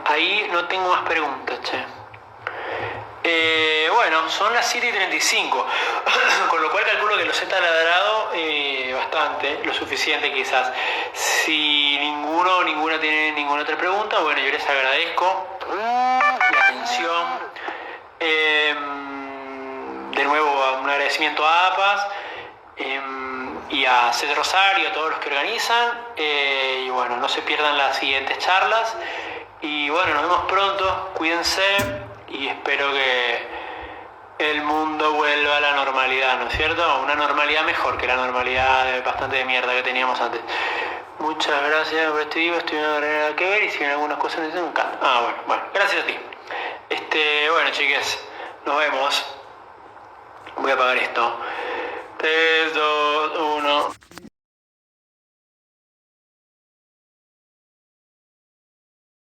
ahí no tengo más preguntas, che. Bueno, son las 7:35, con lo cual calculo que los he taladrado bastante, lo suficiente quizás. Si ninguno o ninguna tiene ninguna otra pregunta, bueno, yo les agradezco la atención. De nuevo, un agradecimiento a APAS y a Seth Rosario, a todos los que organizan. Y bueno, no se pierdan las siguientes charlas. Y bueno, nos vemos pronto, cuídense y espero que el mundo vuelva a la normalidad, ¿no es cierto? Una normalidad mejor que la normalidad bastante de mierda que teníamos antes. Muchas gracias por este video, estoy en una carrera que ver y si en algunas cosas necesitan un cambio. Bueno, gracias a ti. Bueno, chiques, nos vemos. Voy a apagar esto. 3, 2, 1.